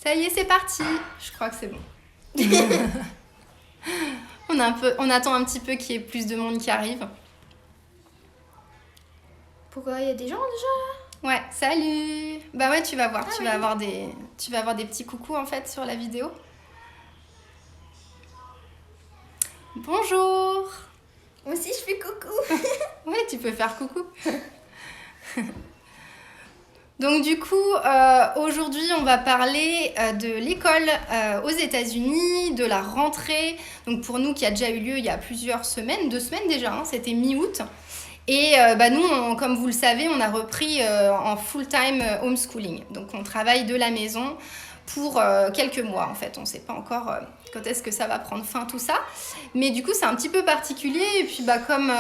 Ça y est, c'est parti. Je crois que c'est bon. On attend un petit peu qu'il y ait plus de monde qui arrive. Pourquoi il y a des gens déjà là? Ouais, salut. Bah ouais, tu vas voir, tu oui. vas avoir des petits coucous en fait sur la vidéo. Bonjour. Moi aussi je fais coucou. Ouais, tu peux faire coucou. Donc du coup, aujourd'hui, on va parler de l'école aux États-Unis, de la rentrée. Donc pour nous, qui a déjà eu lieu il y a plusieurs semaines, 2 semaines déjà, hein, c'était mi-août. Et nous, comme vous le savez, on a repris en full-time homeschooling. Donc on travaille de la maison pour quelques mois en fait. On ne sait pas encore quand est-ce que ça va prendre fin tout ça. Mais du coup, c'est un petit peu particulier. Et puis comme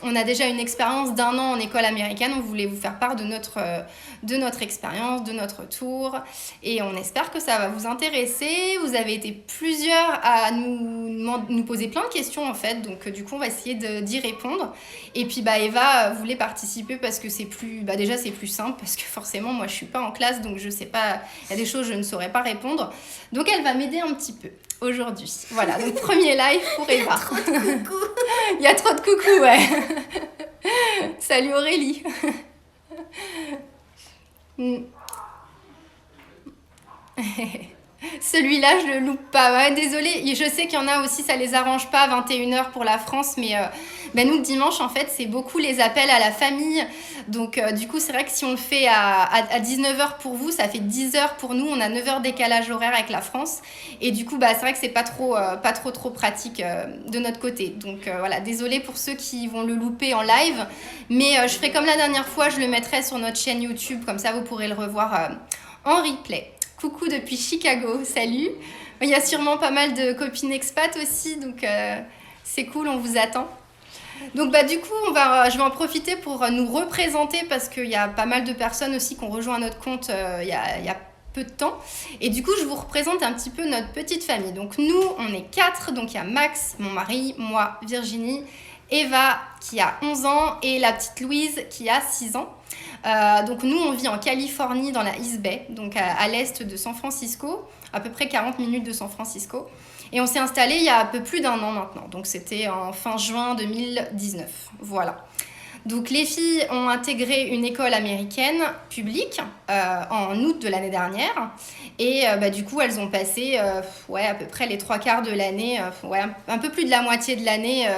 on a déjà une expérience d'1 an en école américaine, on voulait vous faire part de notre expérience, de notre tour. Et on espère que ça va vous intéresser. Vous avez été plusieurs à nous poser plein de questions en fait. Donc du coup, on va essayer d'y répondre. Et puis Eva voulait participer parce que c'est plus... déjà, c'est plus simple parce que forcément, moi, je suis pas en classe. Donc je sais pas... Il y a des choses, je ne saurais pas répondre. Donc elle va m'aider un petit peu aujourd'hui. Voilà, donc premier live pour Eva. Il y a trop de coucou, ouais. Salut Aurélie. Celui-là, je le loupe pas. Ouais, désolée, je sais qu'il y en a aussi, ça les arrange pas, 21h pour la France, mais nous, le dimanche, en fait, c'est beaucoup les appels à la famille. Donc, du coup, c'est vrai que si on le fait à 19h pour vous, ça fait 10h pour nous. On a 9h décalage horaire avec la France. Et du coup, c'est vrai que c'est pas trop pratique de notre côté. Donc, voilà, désolée pour ceux qui vont le louper en live. Mais je ferai comme la dernière fois, je le mettrai sur notre chaîne YouTube. Comme ça, vous pourrez le revoir en replay. Coucou depuis Chicago, salut. Il y a sûrement pas mal de copines expats aussi, donc c'est cool, on vous attend. Donc du coup, je vais en profiter pour nous représenter parce qu'il y a pas mal de personnes aussi qui ont rejoint notre compte il y a peu de temps. Et du coup, je vous représente un petit peu notre petite famille. Donc nous, on est 4, donc il y a Max, mon mari, moi, Virginie, Eva qui a 11 ans et la petite Louise qui a 6 ans. Donc nous, on vit en Californie dans la East Bay, donc à l'est de San Francisco, à peu près 40 minutes de San Francisco. Et on s'est installé il y a un peu plus d'1 an maintenant, donc c'était en fin juin 2019. Voilà. Donc les filles ont intégré une école américaine publique en août de l'année dernière. Et du coup, elles ont passé à peu près les 3/4 de l'année, un peu plus de la moitié de l'année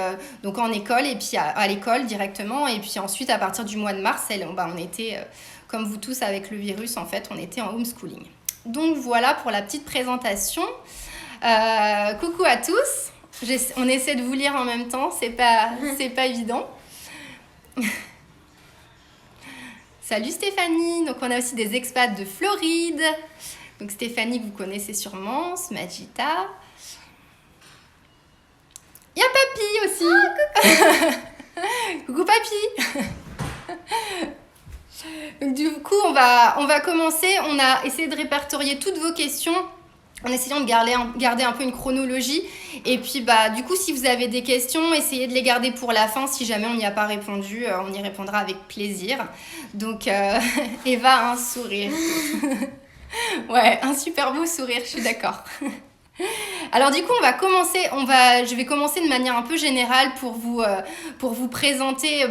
donc en école et puis à l'école directement. Et puis ensuite, à partir du mois de mars, on était, comme vous tous avec le virus, en fait, on était en homeschooling. Donc voilà pour la petite présentation. Coucou à tous. On essaie de vous lire en même temps, c'est pas évident. Salut Stéphanie, donc on a aussi des expats de Floride. Donc Stéphanie que vous connaissez sûrement, Smajita. Il y a Papy aussi. Coucou Papy. Donc, du coup on va commencer. On a essayé de répertorier toutes vos questions en essayant de garder un peu une chronologie. Et puis, du coup, si vous avez des questions, essayez de les garder pour la fin. Si jamais on n'y a pas répondu, on y répondra avec plaisir. Donc, Eva a un sourire. Ouais, un super beau sourire, je suis d'accord. Alors du coup, je vais commencer de manière un peu générale pour vous présenter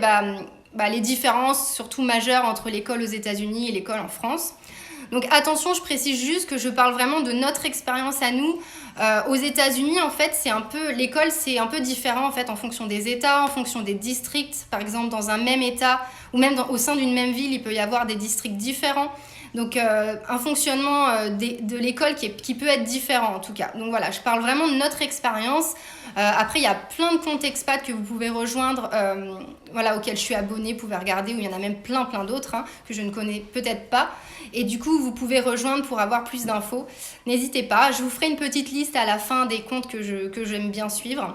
les différences, surtout majeures, entre l'école aux États-Unis et l'école en France. Donc attention, je précise juste que je parle vraiment de notre expérience à nous. Aux États-Unis, en fait, l'école, c'est un peu différent en fait en fonction des États, en fonction des districts. Par exemple, dans un même État ou même au sein d'une même ville, il peut y avoir des districts différents. Donc un fonctionnement de l'école qui peut être différent en tout cas. Donc voilà, je parle vraiment de notre expérience. Après, il y a plein de comptes expats que vous pouvez rejoindre, auxquels je suis abonnée, vous pouvez regarder, où il y en a même plein d'autres que je ne connais peut-être pas. Et du coup, vous pouvez rejoindre pour avoir plus d'infos. N'hésitez pas, je vous ferai une petite liste à la fin des comptes que j'aime bien suivre.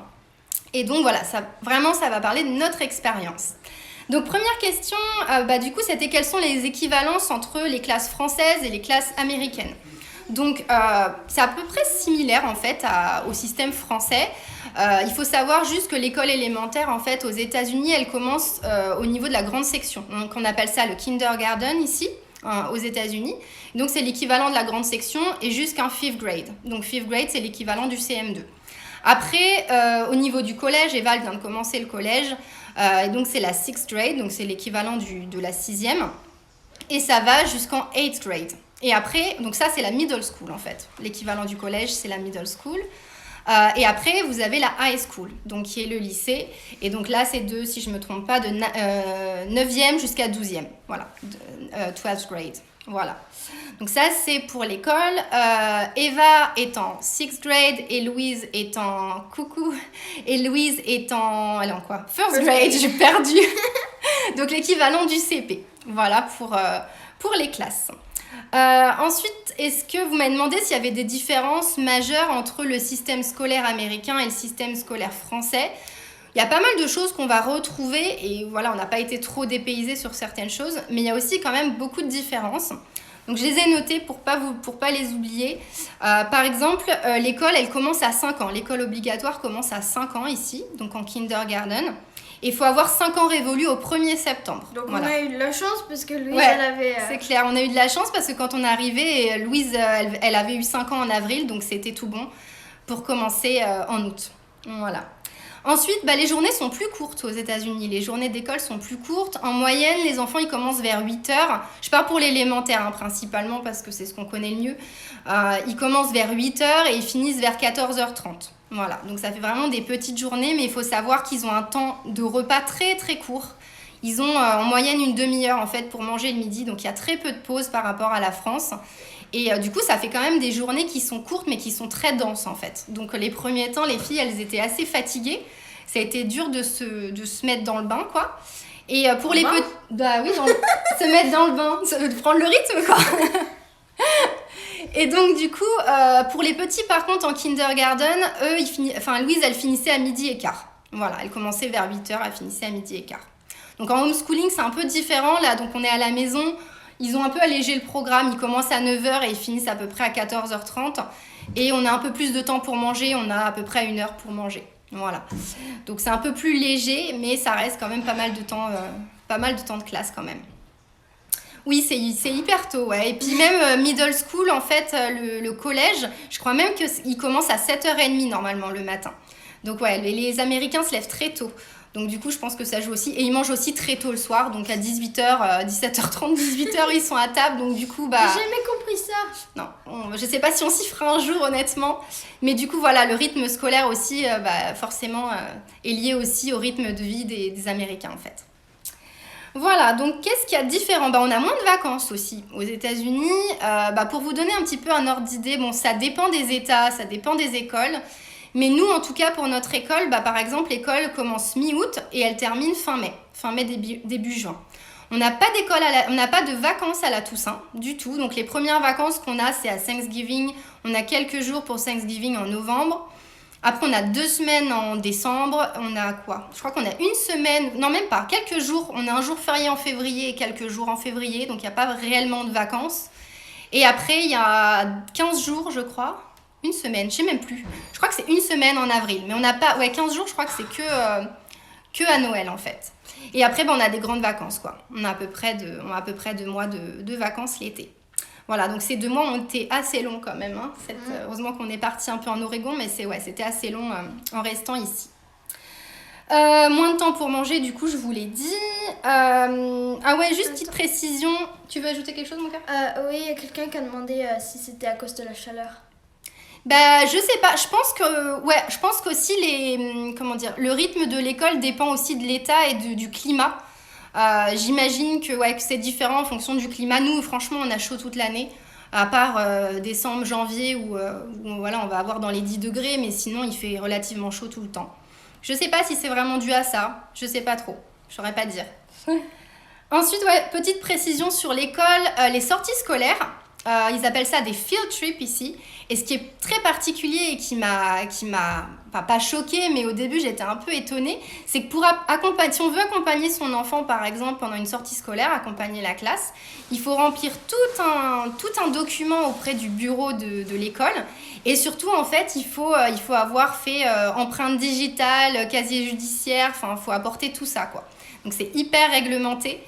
Et donc voilà, ça va parler de notre expérience. Donc première question, du coup, c'était quelles sont les équivalences entre les classes françaises et les classes américaines. Donc c'est à peu près similaire en fait au système français. Il faut savoir juste que l'école élémentaire en fait aux États-Unis, elle commence au niveau de la grande section. Donc on appelle ça le kindergarten ici aux États-Unis. Donc c'est l'équivalent de la grande section et jusqu'un 5th grade. Donc 5th grade, c'est l'équivalent du CM2. Après, au niveau du collège, Eva vient de commencer le collège, et donc c'est la 6th grade, donc c'est l'équivalent de la 6e, et ça va jusqu'en 8th grade. Et après, donc ça c'est la middle school en fait. L'équivalent du collège, c'est la middle school. Et après, vous avez la high school, donc qui est le lycée. Et donc là, c'est si je ne me trompe pas, de 9e jusqu'à 12e. Voilà, 12th grade. Voilà. Donc ça, c'est pour l'école. Eva est en 6th grade et Louise est en... Coucou. Et Louise est en... Elle est en quoi? First grade, j'ai perdu. Donc l'équivalent du CP. Voilà pour les classes. Ensuite, est-ce que vous m'avez demandé s'il y avait des différences majeures entre le système scolaire américain et le système scolaire français? Il y a pas mal de choses qu'on va retrouver et voilà, on n'a pas été trop dépaysés sur certaines choses, mais il y a aussi quand même beaucoup de différences. Donc je les ai notées pour pas les oublier. Par exemple, l'école, elle commence à 5 ans. L'école obligatoire commence à 5 ans ici, donc en kindergarten. Et il faut avoir 5 ans révolus au 1er septembre. Donc voilà. On a eu de la chance parce que Louise, elle avait... c'est clair, on a eu de la chance parce que quand on est arrivé, Louise, elle avait eu 5 ans en avril, donc c'était tout bon pour commencer en août. Voilà. Ensuite, les journées sont plus courtes aux États-Unis. Les journées d'école sont plus courtes. En moyenne, les enfants, ils commencent vers 8 heures. Je parle pour l'élémentaire, principalement, parce que c'est ce qu'on connaît le mieux. Ils commencent vers 8 heures et ils finissent vers 14h30. Voilà, donc ça fait vraiment des petites journées, mais il faut savoir qu'ils ont un temps de repas très très court. Ils ont en moyenne une demi-heure en fait pour manger le midi, donc il y a très peu de pauses par rapport à la France. Et du coup, ça fait quand même des journées qui sont courtes, mais qui sont très denses en fait. Donc les premiers temps, les filles, elles étaient assez fatiguées. Ça a été dur de se mettre dans le bain, quoi. Et pour les petits... Bah oui, se mettre dans le bain, prendre le rythme, quoi. Et donc du coup, pour les petits par contre en kindergarten, Louise elle finissait à 12h15. Voilà, elle commençait vers 8h, elle finissait à 12h15. Donc en homeschooling c'est un peu différent là, donc on est à la maison, ils ont un peu allégé le programme, ils commencent à 9h et ils finissent à peu près à 14h30. Et on a un peu plus de temps pour manger, on a à peu près 1 heure pour manger. Voilà, donc c'est un peu plus léger, mais ça reste quand même pas mal de temps de classe quand même. Oui, c'est hyper tôt, ouais. Et puis même middle school, en fait, le collège, je crois même qu'il commence à 7h30 normalement le matin. Donc ouais, les Américains se lèvent très tôt. Donc du coup, je pense que ça joue aussi. Et ils mangent aussi très tôt le soir, donc à 18h, 17h30, 18h, ils sont à table. Donc du coup, J'ai jamais compris ça. Non, je sais pas si on s'y fera un jour, honnêtement. Mais du coup, voilà, le rythme scolaire aussi, forcément, est lié aussi au rythme de vie des Américains, en fait. Voilà, donc qu'est-ce qu'il y a de différent? On a moins de vacances aussi aux États-Unis. Pour vous donner un petit peu un ordre d'idée, ça dépend des États, ça dépend des écoles. Mais nous, en tout cas, pour notre école, par exemple, l'école commence mi-août et elle termine fin mai, début juin. On n'a pas on n'a pas de vacances à la Toussaint du tout. Donc les premières vacances qu'on a, c'est à Thanksgiving. On a quelques jours pour Thanksgiving en novembre. Après, on a 2 semaines en décembre. On a quoi? Je crois qu'on a 1 semaine, non même pas, quelques jours. On a un jour férié en février et quelques jours en février. Donc, il n'y a pas réellement de vacances. Et après, il y a 15 jours, je crois. 1 semaine, je ne sais même plus. Je crois que c'est 1 semaine en avril. Mais on n'a pas... Ouais, 15 jours, je crois que c'est que à Noël, en fait. Et après, on a des grandes vacances, quoi. On a à peu près 2 mois de vacances l'été. Voilà, donc ces 2 mois ont été assez longs quand même. Heureusement qu'on est parti un peu en Oregon, mais c'était assez long en restant ici. Moins de temps pour manger, du coup, je vous l'ai dit. Juste petite précision. Tu veux ajouter quelque chose, mon cœur? Oui, il y a quelqu'un qui a demandé si c'était à cause de la chaleur. Je sais pas. Je pense qu'aussi le rythme de l'école dépend aussi de l'état et du climat. J'imagine que c'est différent en fonction du climat. Nous, franchement, on a chaud toute l'année, à part décembre, janvier, où on va avoir dans les 10 degrés, mais sinon, il fait relativement chaud tout le temps. Je sais pas si c'est vraiment dû à ça, je sais pas trop, je saurais pas dire. Ensuite, petite précision sur l'école, les sorties scolaires, ils appellent ça des field trips ici. Et ce qui est très particulier et qui m'a pas choquée, mais au début j'étais un peu étonnée, c'est que si on veut accompagner son enfant par exemple pendant une sortie scolaire, accompagner la classe, il faut remplir tout un document auprès du bureau de l'école. Et surtout en fait il faut avoir fait empreinte digitale, casier judiciaire, il faut apporter tout ça, quoi. Donc c'est hyper réglementé.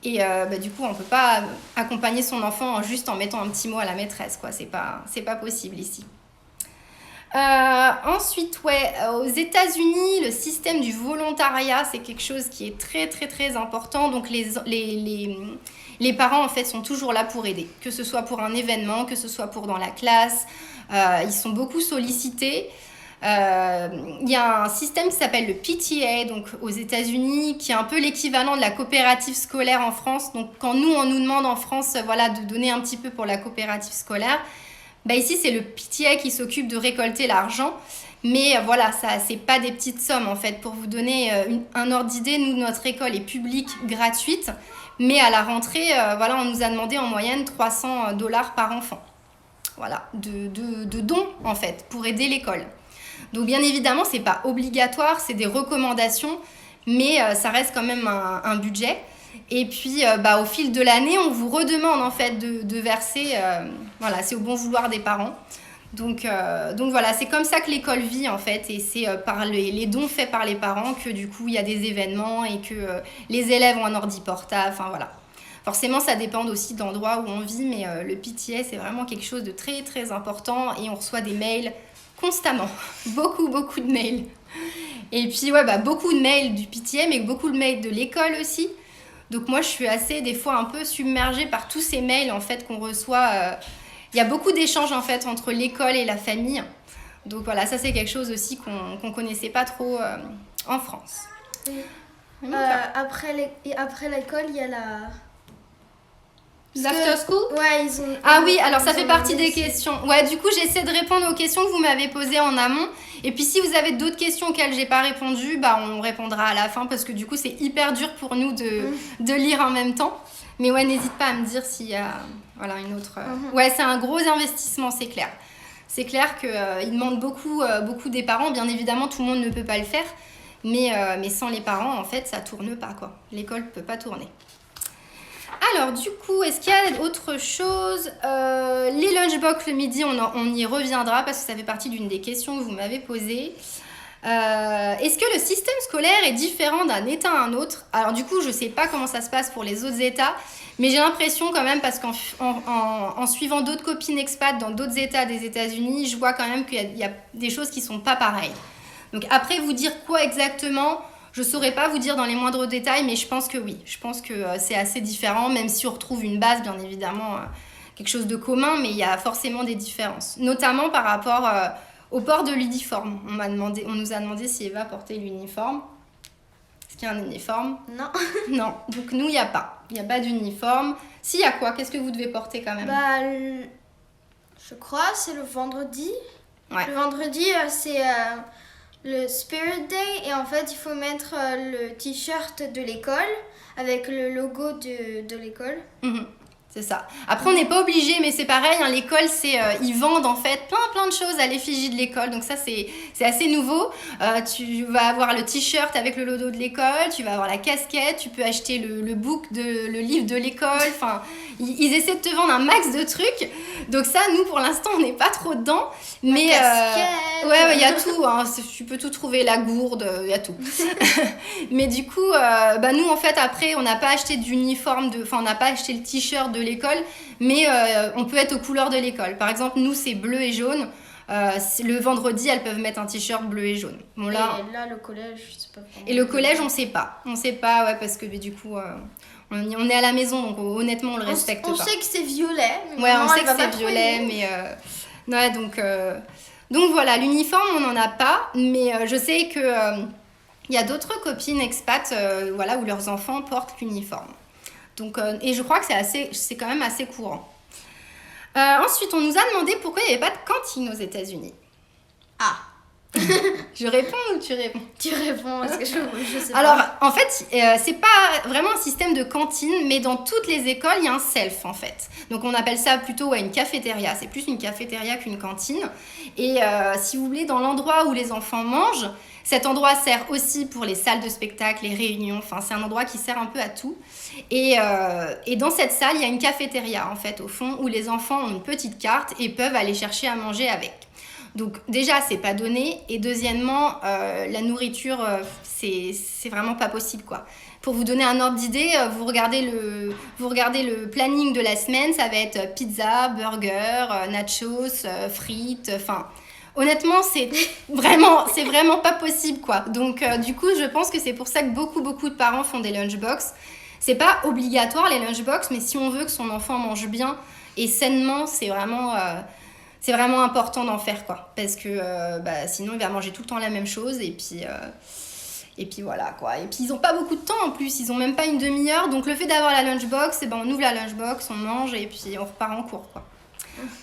Et du coup, on ne peut pas accompagner son enfant juste en mettant un petit mot à la maîtresse, quoi. C'est pas possible ici. Ensuite, aux États-Unis, le système du volontariat, c'est quelque chose qui est très, très, très important. Donc, les parents, en fait, sont toujours là pour aider, que ce soit pour un événement, que ce soit pour dans la classe. Ils sont beaucoup sollicités. Il y a un système qui s'appelle le PTA, donc aux États-Unis, qui est un peu l'équivalent de la coopérative scolaire en France. Donc, quand on nous demande en France, de donner un petit peu pour la coopérative scolaire, ici, c'est le PTA qui s'occupe de récolter l'argent. Mais ça, c'est pas des petites sommes, en fait. Pour vous donner un ordre d'idée, nous, notre école est publique, gratuite. Mais à la rentrée, on nous a demandé en moyenne $300 par enfant. Voilà, de dons, en fait, pour aider l'école. Donc, bien évidemment, c'est pas obligatoire, c'est des recommandations. Mais ça reste quand même un budget. Et puis, au fil de l'année, on vous redemande en fait de verser. C'est au bon vouloir des parents. Donc voilà, c'est comme ça que l'école vit en fait. Et c'est par les dons faits par les parents que du coup, il y a des événements et que les élèves ont un ordi portable. Enfin voilà. Forcément, ça dépend aussi de l'endroit où on vit. Mais le PTA, c'est vraiment quelque chose de très, très important. Et on reçoit des mails constamment. Beaucoup, beaucoup de mails. Et puis, beaucoup de mails du PTA, mais beaucoup de mails de l'école aussi. Donc moi, je suis assez, des fois, un peu submergée par tous ces mails, en fait, qu'on reçoit. Il y a beaucoup d'échanges, en fait, entre l'école et la famille. Donc voilà, ça, c'est quelque chose aussi qu'on connaissait pas trop en France. Oui. Après l'école, il y a la... L'after school ? Ouais, oui, alors ça fait partie des questions. Ouais, du coup, j'essaie de répondre aux questions que vous m'avez posées en amont. Et puis, si vous avez d'autres questions auxquelles j'ai pas répondu, on répondra à la fin parce que du coup, c'est hyper dur pour nous de lire en même temps. Mais ouais, n'hésite pas à me dire s'il y a une autre... Ouais, c'est un gros investissement, c'est clair. C'est clair qu'il demande beaucoup des parents. Bien évidemment, tout le monde ne peut pas le faire. Mais sans les parents, en fait, ça tourne pas, quoi. L'école ne peut pas tourner. Alors, du coup, est-ce qu'il y a autre chose ? Les lunchbox le midi, on y reviendra parce que ça fait partie d'une des questions que vous m'avez posées. Est-ce que le système scolaire est différent d'un État à un autre ? Alors, du coup, je ne sais pas comment ça se passe pour les autres États, mais j'ai l'impression quand même, parce qu'en suivant d'autres copines expats dans d'autres États des États-Unis, je vois quand même qu'il y a des choses qui ne sont pas pareilles. Donc, après, vous dire quoi exactement ? Je ne saurais pas vous dire dans les moindres détails, mais je pense que oui. Je pense que c'est assez différent, même si on retrouve une base, bien évidemment, quelque chose de commun, mais il y a forcément des différences. Notamment par rapport au port de l'uniforme. On nous a demandé si Eva portait l'uniforme. Est-ce qu'il y a un uniforme ? Non. Non. Donc nous, il n'y a pas. Il n'y a pas d'uniforme. S'il y a quoi ? Qu'est-ce que vous devez porter quand même ? Je crois c'est le vendredi. Ouais. Le vendredi, c'est... le Spirit Day, et en fait il faut mettre le t-shirt de l'école avec le logo de l'école. C'est ça. Après, on n'est pas obligé, mais c'est pareil, l'école, ils vendent en fait plein de choses à l'effigie de l'école, donc ça c'est assez nouveau. Tu vas avoir le t-shirt avec le logo de l'école, tu vas avoir la casquette, tu peux acheter le livre de l'école, enfin, ils essaient de te vendre un max de trucs, donc ça, nous pour l'instant, on n'est pas trop dedans, mais il y a tout, tu peux tout trouver, la gourde, il y a tout. Mais du coup, nous en fait après, on n'a pas acheté d'uniforme, on n'a pas acheté le t-shirt de l'école, mais on peut être aux couleurs de l'école. Par exemple, nous c'est bleu et jaune. Le vendredi, elles peuvent mettre un t-shirt bleu et jaune. Bon, là, et là, le collège, je sais pas. Et le collège, on sait pas. On sait pas, parce que du coup, on est à la maison, donc honnêtement, on le respecte pas. On sait que c'est violet. Ouais, on sait que c'est violet, mais ouais, donc voilà, l'uniforme, on n'en a pas, mais je sais que il y a d'autres copines expats, où leurs enfants portent l'uniforme. Donc, et je crois que c'est quand même assez courant. Ensuite, on nous a demandé pourquoi il n'y avait pas de cantine aux États-Unis. Ah. Je réponds ou tu réponds ? Tu réponds parce que je sais pas. Alors, en fait, c'est pas vraiment un système de cantine, mais dans toutes les écoles, il y a un self, en fait. Donc, on appelle ça plutôt une cafétéria. C'est plus une cafétéria qu'une cantine. Et si vous voulez, dans l'endroit où les enfants mangent, cet endroit sert aussi pour les salles de spectacle, les réunions. Enfin, c'est un endroit qui sert un peu à tout. Et dans cette salle, il y a une cafétéria, en fait, au fond, où les enfants ont une petite carte et peuvent aller chercher à manger avec. Donc déjà, c'est pas donné. Et deuxièmement, la nourriture, c'est vraiment pas possible, quoi. pour vous donner un ordre d'idée, vous regardez le planning de la semaine, ça va être pizza, burger, nachos, frites, enfin... Honnêtement, c'est vraiment pas possible, quoi. Donc, du coup, je pense que c'est pour ça que beaucoup de parents font des lunchbox. C'est pas obligatoire, les lunchbox, mais si on veut que son enfant mange bien et sainement, c'est vraiment important d'en faire, quoi. Parce que sinon, il va manger tout le temps la même chose et puis voilà, quoi. Et puis, ils ont pas beaucoup de temps, en plus. Ils ont même pas une demi-heure. Donc, le fait d'avoir la lunchbox, on ouvre la lunchbox, on mange et puis on repart en cours, quoi.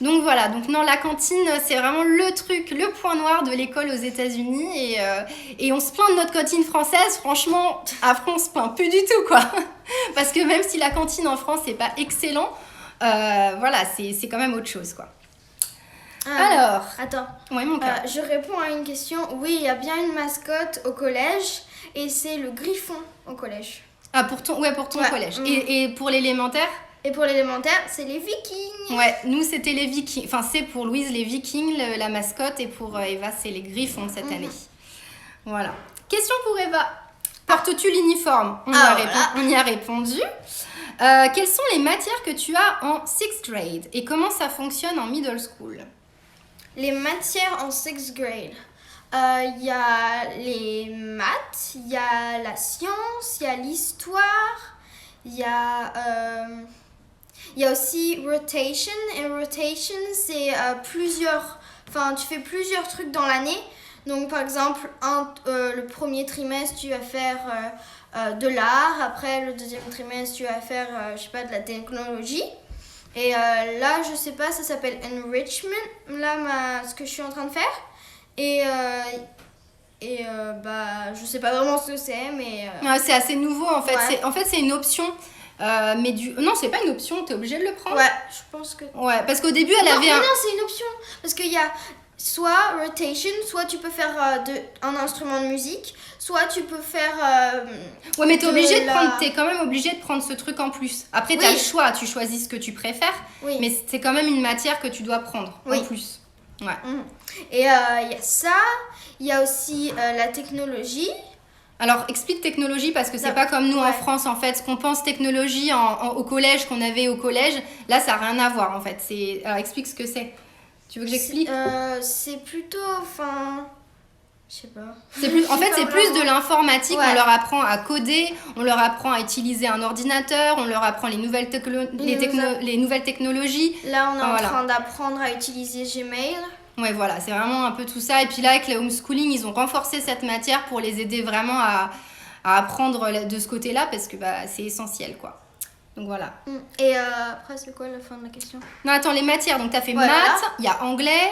Donc voilà, donc non, la cantine, c'est vraiment le point noir de l'école aux États-Unis et on se plaint de notre cantine française. Franchement, à France, on se plaint plus du tout, quoi. Parce que même si la cantine en France, c'est pas excellent, voilà, c'est quand même autre chose, quoi. Alors, attends. Oui, mon cœur. Je réponds à une question. Oui, il y a bien une mascotte au collège et c'est le griffon au collège. Ah, pour ton collège. Et pour l'élémentaire? Et pour l'élémentaire, c'est les Vikings. Ouais, nous c'était les Vikings. Enfin, c'est pour Louise les Vikings, la mascotte, et pour Eva, c'est les Griffons cette année. Voilà. Question pour Eva. Portes-tu l'uniforme? On y a répondu. Quelles sont les matières que tu as en 6th grade et comment ça fonctionne en middle school? Les matières en 6th grade. Il y a les maths, il y a la science, il y a l'histoire, il y a aussi rotation. Et rotation, c'est tu fais plusieurs trucs dans l'année. Donc, par exemple, le premier trimestre, tu vas faire de l'art. Après, le deuxième trimestre, tu vas faire, de la technologie. Et là, je sais pas, ça s'appelle enrichment, là, ce que je suis en train de faire. Et je sais pas vraiment ce que c'est, mais... c'est assez nouveau, en fait. Ouais. En fait, c'est une option. Non, c'est pas une option, t'es obligé de le prendre. Ouais, je pense que... Ouais, parce qu'au début, elle avait Non, c'est une option. Parce qu'il y a soit rotation, soit tu peux faire un instrument de musique, soit tu peux faire... ouais, mais t'es quand même obligé de prendre ce truc en plus. Après, t'as le choix, tu choisis ce que tu préfères, mais c'est quand même une matière que tu dois prendre en plus. Ouais. Et il y a ça, il y a aussi la technologie. Alors, explique technologie parce que c'est pas comme nous en France, en fait. Ce qu'on pense technologie au collège, qu'on avait au collège, là, ça n'a rien à voir, en fait. Alors, explique ce que c'est. Tu veux que j'explique? C'est plutôt, je sais pas. C'est plus de l'informatique. Ouais. On leur apprend à coder, on leur apprend à utiliser un ordinateur, on leur apprend les nouvelles technologies. Là, on est en train d'apprendre à utiliser Gmail. Ouais, voilà, c'est vraiment un peu tout ça. Et puis là, avec le homeschooling, ils ont renforcé cette matière pour les aider vraiment à apprendre de ce côté-là parce que c'est essentiel, quoi. Donc voilà. Et après, c'est quoi la fin de la question? Non, attends, les matières. Donc, tu as fait maths, il y a anglais.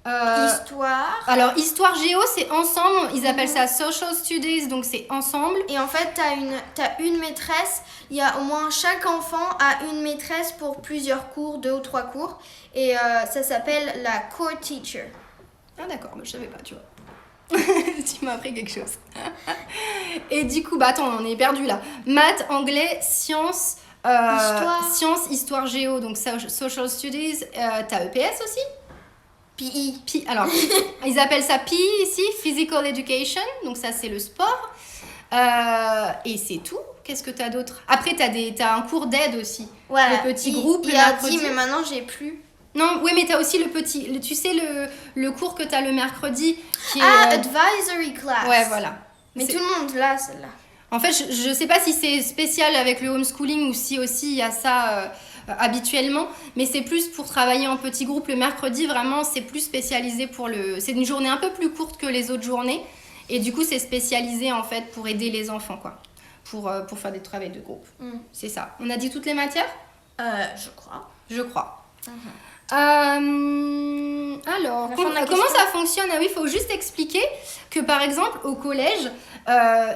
Histoire. Alors, histoire géo, c'est ensemble. Ils appellent ça social studies, donc c'est ensemble. Et en fait, t'as une maîtresse. Il y a au moins chaque enfant a une maîtresse pour plusieurs cours, 2 ou 3 cours. Et ça s'appelle la core teacher. Ah d'accord, mais je savais pas, tu vois. Tu m'as appris quelque chose. Et du coup, attends, on est perdu là. Maths, anglais, sciences, histoire géo, donc social studies. T'as EPS aussi? PE. Alors, ils appellent ça PE ici, Physical Education, donc ça c'est le sport. Et c'est tout. Qu'est-ce que t'as d'autre? Après, t'as un cours d'aide aussi. Ouais. Le petit groupe. Il a dit, mais maintenant j'ai plus. Non, oui, mais t'as aussi le petit. Tu sais, le cours que t'as le mercredi. Qui est, advisory class. Ouais, voilà. Mais tout le monde l'a, celle-là. En fait, je sais pas si c'est spécial avec le homeschooling ou si aussi il y a ça habituellement, mais c'est plus pour travailler en petits groupes le mercredi. Vraiment, c'est plus spécialisé c'est une journée un peu plus courte que les autres journées. Et du coup, c'est spécialisé en fait pour aider les enfants, quoi. Pour faire des travaux de groupe. C'est ça. On a dit toutes les matières? Je crois. Alors, comment ça fonctionne? Ah oui, il faut juste expliquer que par exemple au collège,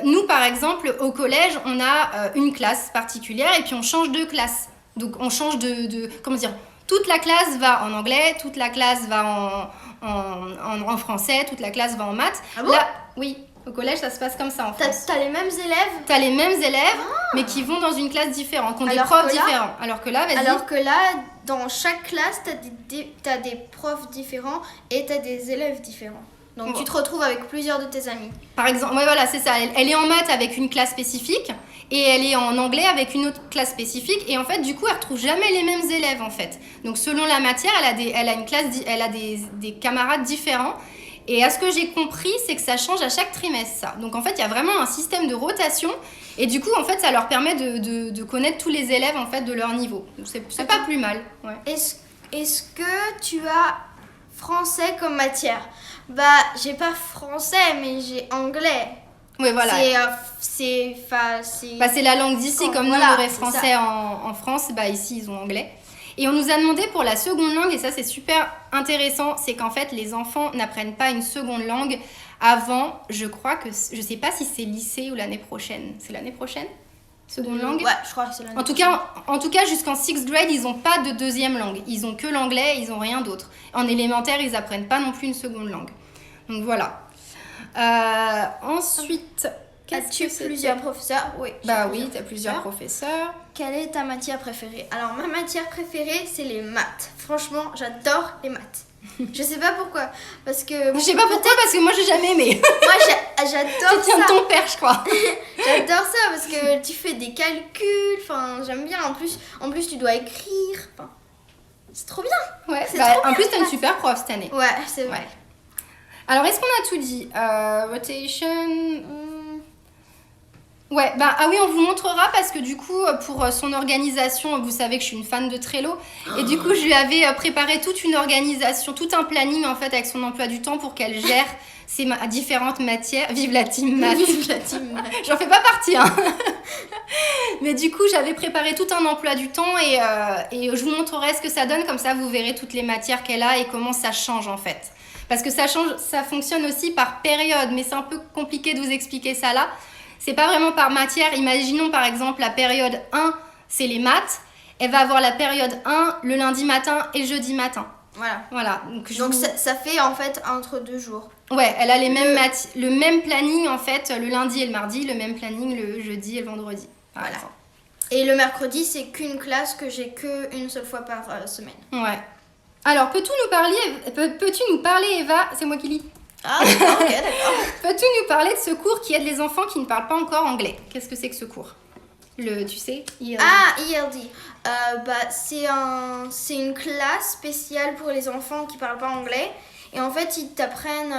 nous par exemple au collège, on a une classe particulière et puis on change de classe. Donc on change comment dire, toute la classe va en anglais, toute la classe va en français, toute la classe va en maths. Ah bon? Là, oui. Au collège, ça se passe comme ça en France. T'as les mêmes élèves? T'as les mêmes élèves, mais qui vont dans une classe différente, qui ont des profs différents. Alors que là, dans chaque classe, t'as des profs différents et t'as des élèves différents. Donc tu te retrouves avec plusieurs de tes amis. Par exemple, ouais, voilà, c'est ça. Elle est en maths avec une classe spécifique et elle est en anglais avec une autre classe spécifique. Et en fait, du coup, elle retrouve jamais les mêmes élèves, en fait. Donc, selon la matière, elle a des camarades différents. Et à ce que j'ai compris, c'est que ça change à chaque trimestre, ça. Donc, en fait, il y a vraiment un système de rotation. Et du coup, en fait, ça leur permet de connaître tous les élèves, en fait, de leur niveau. Donc, c'est pas plus mal. Ouais. Est-ce que tu as français comme matière? Bah, j'ai pas français, mais j'ai anglais. Oui, voilà. C'est la langue d'ici, comme voilà, nous on aurait français en France, bah ici ils ont anglais. Et on nous a demandé pour la seconde langue, et ça c'est super intéressant, c'est qu'en fait les enfants n'apprennent pas une seconde langue avant, je crois que, je sais pas si c'est lycée ou l'année prochaine. C'est l'année prochaine? Seconde langue? Ouais, je crois que c'est l'année En tout cas, jusqu'en 6th grade, ils n'ont pas de deuxième langue. Ils ont que l'anglais, ils n'ont rien d'autre. En élémentaire, ils apprennent pas non plus une seconde langue. Donc voilà. Ensuite, as-tu plusieurs professeurs? Oui. Bah oui, tu as plusieurs professeurs. Quelle est ta matière préférée? Alors, ma matière préférée, c'est les maths. Franchement, j'adore les maths. Je sais pas pourquoi. Parce que. Je sais pas pourquoi, parce que moi, j'ai jamais aimé. Moi, j'adore ça. Tu tiens de ton père, je crois. J'adore ça parce que tu fais des calculs. Enfin, j'aime bien. En plus, tu dois écrire. Enfin, c'est trop bien. Ouais, trop en plus, bien, t'as une super prof cette année. Ouais, c'est vrai. Ouais. Alors, est-ce qu'on a tout dit? Rotation. Ouais, ah oui, on vous montrera parce que du coup, pour son organisation, vous savez que je suis une fan de Trello. Et du coup, je lui avais préparé toute une organisation, tout un planning en fait avec son emploi du temps pour qu'elle gère ses différentes matières. Vive la team maths. Vive la team maths. J'en fais pas partie, hein. Mais du coup, j'avais préparé tout un emploi du temps et je vous montrerai ce que ça donne. Comme ça, vous verrez toutes les matières qu'elle a et comment ça change en fait. Parce que ça fonctionne aussi par période, mais c'est un peu compliqué de vous expliquer ça là. C'est pas vraiment par matière. Imaginons par exemple la période 1, c'est les maths. Elle va avoir la période 1 le lundi matin et jeudi matin. Voilà. Donc ça fait en fait entre 2 jours. Ouais, elle a le même planning en fait le lundi et le mardi, le même planning le jeudi et le vendredi. Voilà. Et le mercredi, c'est qu'une classe que j'ai qu'une seule fois par semaine. Ouais. Alors, peux-tu nous parler, Eva? C'est moi qui lis. Ah, ok, d'accord. Peux-tu nous parler de ce cours qui aide les enfants qui ne parlent pas encore anglais? Qu'est-ce que c'est que ce cours? Tu sais, ELD. Ah, ELD. C'est une classe spéciale pour les enfants qui parlent pas anglais. Et en fait, ils t'apprennent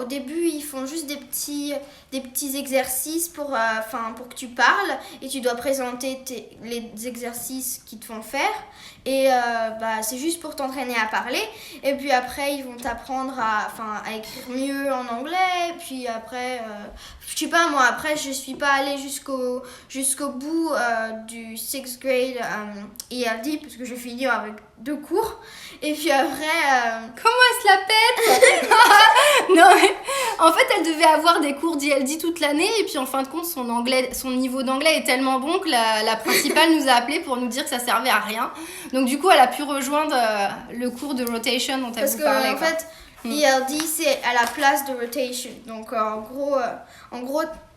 au début, ils font juste des petits exercices pour que tu parles. Et tu dois présenter les exercices qu'ils te font faire. Et c'est juste pour t'entraîner à parler. Et puis après, ils vont t'apprendre à écrire mieux en anglais. Puis après, je sais pas, moi, après, je suis pas allée jusqu'au bout du 6th grade ELD, parce que je finis avec 2 cours. Et puis après... Comment elle se la pète? Non, mais en fait, elle devait avoir des cours d'ELD toute l'année. Et puis en fin de compte, son niveau d'anglais est tellement bon que la principale nous a appelés pour nous dire que ça servait à rien. Donc du coup, elle a pu rejoindre le cours de rotation dont elle vous parlait. Parce que en fait, ELD, c'est à la place de rotation. Donc en gros,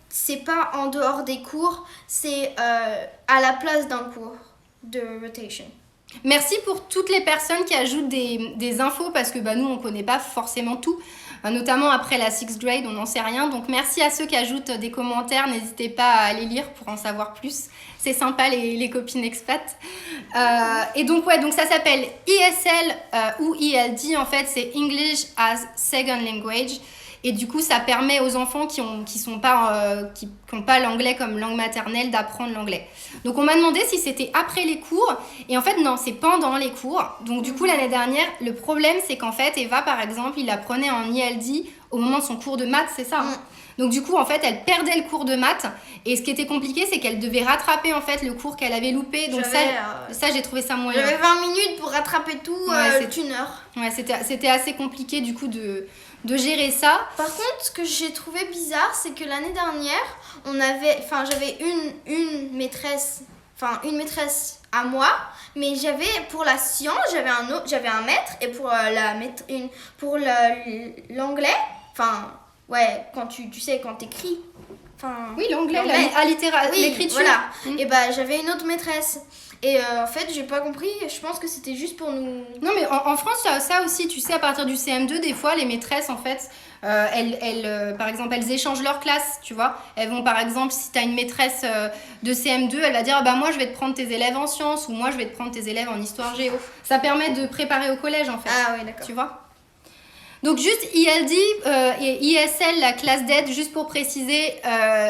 c'est pas en dehors des cours, c'est à la place d'un cours de rotation. Merci pour toutes les personnes qui ajoutent des infos parce que nous, on ne connaît pas forcément tout. Notamment après la 6th grade, on n'en sait rien. Donc merci à ceux qui ajoutent des commentaires. N'hésitez pas à les lire pour en savoir plus. C'est sympa les copines expats. Et donc ça s'appelle ESL ou ELD. En fait, c'est English as Second Language. Et du coup, ça permet aux enfants qui n'ont pas l'anglais comme langue maternelle d'apprendre l'anglais. Donc, on m'a demandé si c'était après les cours. Et en fait, non, c'est pendant les cours. Donc, du coup, l'année dernière, le problème, c'est qu'en fait, Eva, par exemple, il apprenait en ELD au moment de son cours de maths, c'est ça, hein. Donc, du coup, en fait, elle perdait le cours de maths. Et ce qui était compliqué, c'est qu'elle devait rattraper, en fait, le cours qu'elle avait loupé. Donc, ça, j'ai trouvé ça moyen. J'avais 20 minutes pour rattraper tout, une heure. Ouais, c'était assez compliqué, du coup, de gérer ça. Par contre, ce que j'ai trouvé bizarre, c'est que l'année dernière, j'avais une maîtresse à moi, mais pour la science, j'avais un maître, et pour l'anglais, quand tu sais, quand t'écris, Enfin, Oui, l'anglais, l'anglais. Oui, l'écriture. voilà. Et bah j'avais une autre maîtresse. Et en fait, j'ai pas compris. Je pense que c'était juste pour nous. Non, mais en France, ça aussi, tu sais, à partir du CM2, des fois, les maîtresses, en fait, par exemple, elles échangent leur classe, tu vois. Elles vont, par exemple, si tu as une maîtresse de CM2, elle va dire, bah moi, je vais te prendre tes élèves en sciences, ou moi, je vais te prendre tes élèves en histoire géo. Ça permet de préparer au collège, en fait. Ah oui, d'accord. Tu vois. Donc juste ILD et ISL, la classe d'aide, juste pour préciser,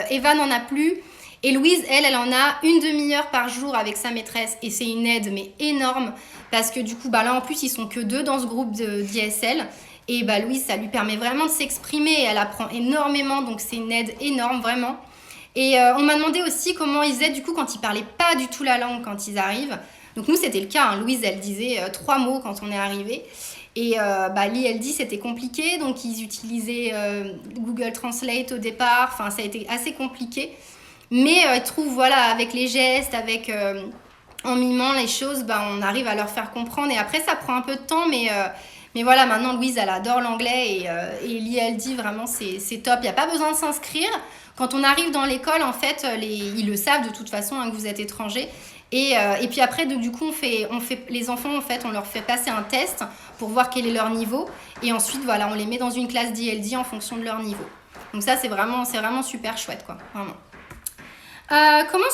Eva n'en a plus. Et Louise, elle en a une demi-heure par jour avec sa maîtresse. Et c'est une aide, mais énorme. Parce que du coup, bah là, en plus, ils sont que 2 dans ce groupe d'ISL. Et bah Louise, ça lui permet vraiment de s'exprimer. Elle apprend énormément, donc c'est une aide énorme, vraiment. Et on m'a demandé aussi comment ils aident, du coup, quand ils parlaient pas du tout la langue quand ils arrivent. Donc nous, c'était le cas. Hein. Louise, elle disait 3 mots quand on est arrivé. Et l'ILD, c'était compliqué. Donc, ils utilisaient Google Translate au départ. Enfin, ça a été assez compliqué. Mais ils trouvent, voilà, avec les gestes, en mimant les choses, on arrive à leur faire comprendre. Et après, ça prend un peu de temps, mais voilà, maintenant, Louise, elle adore l'anglais et l'ILD, vraiment, c'est top. Il n'y a pas besoin de s'inscrire. Quand on arrive dans l'école, en fait, ils le savent de toute façon, hein, que vous êtes étranger. Et puis après, du coup, les enfants, en fait, on leur fait passer un test pour voir quel est leur niveau. Et ensuite, voilà, on les met dans une classe d'ILD en fonction de leur niveau. Donc ça, c'est vraiment super chouette, quoi, vraiment. Comment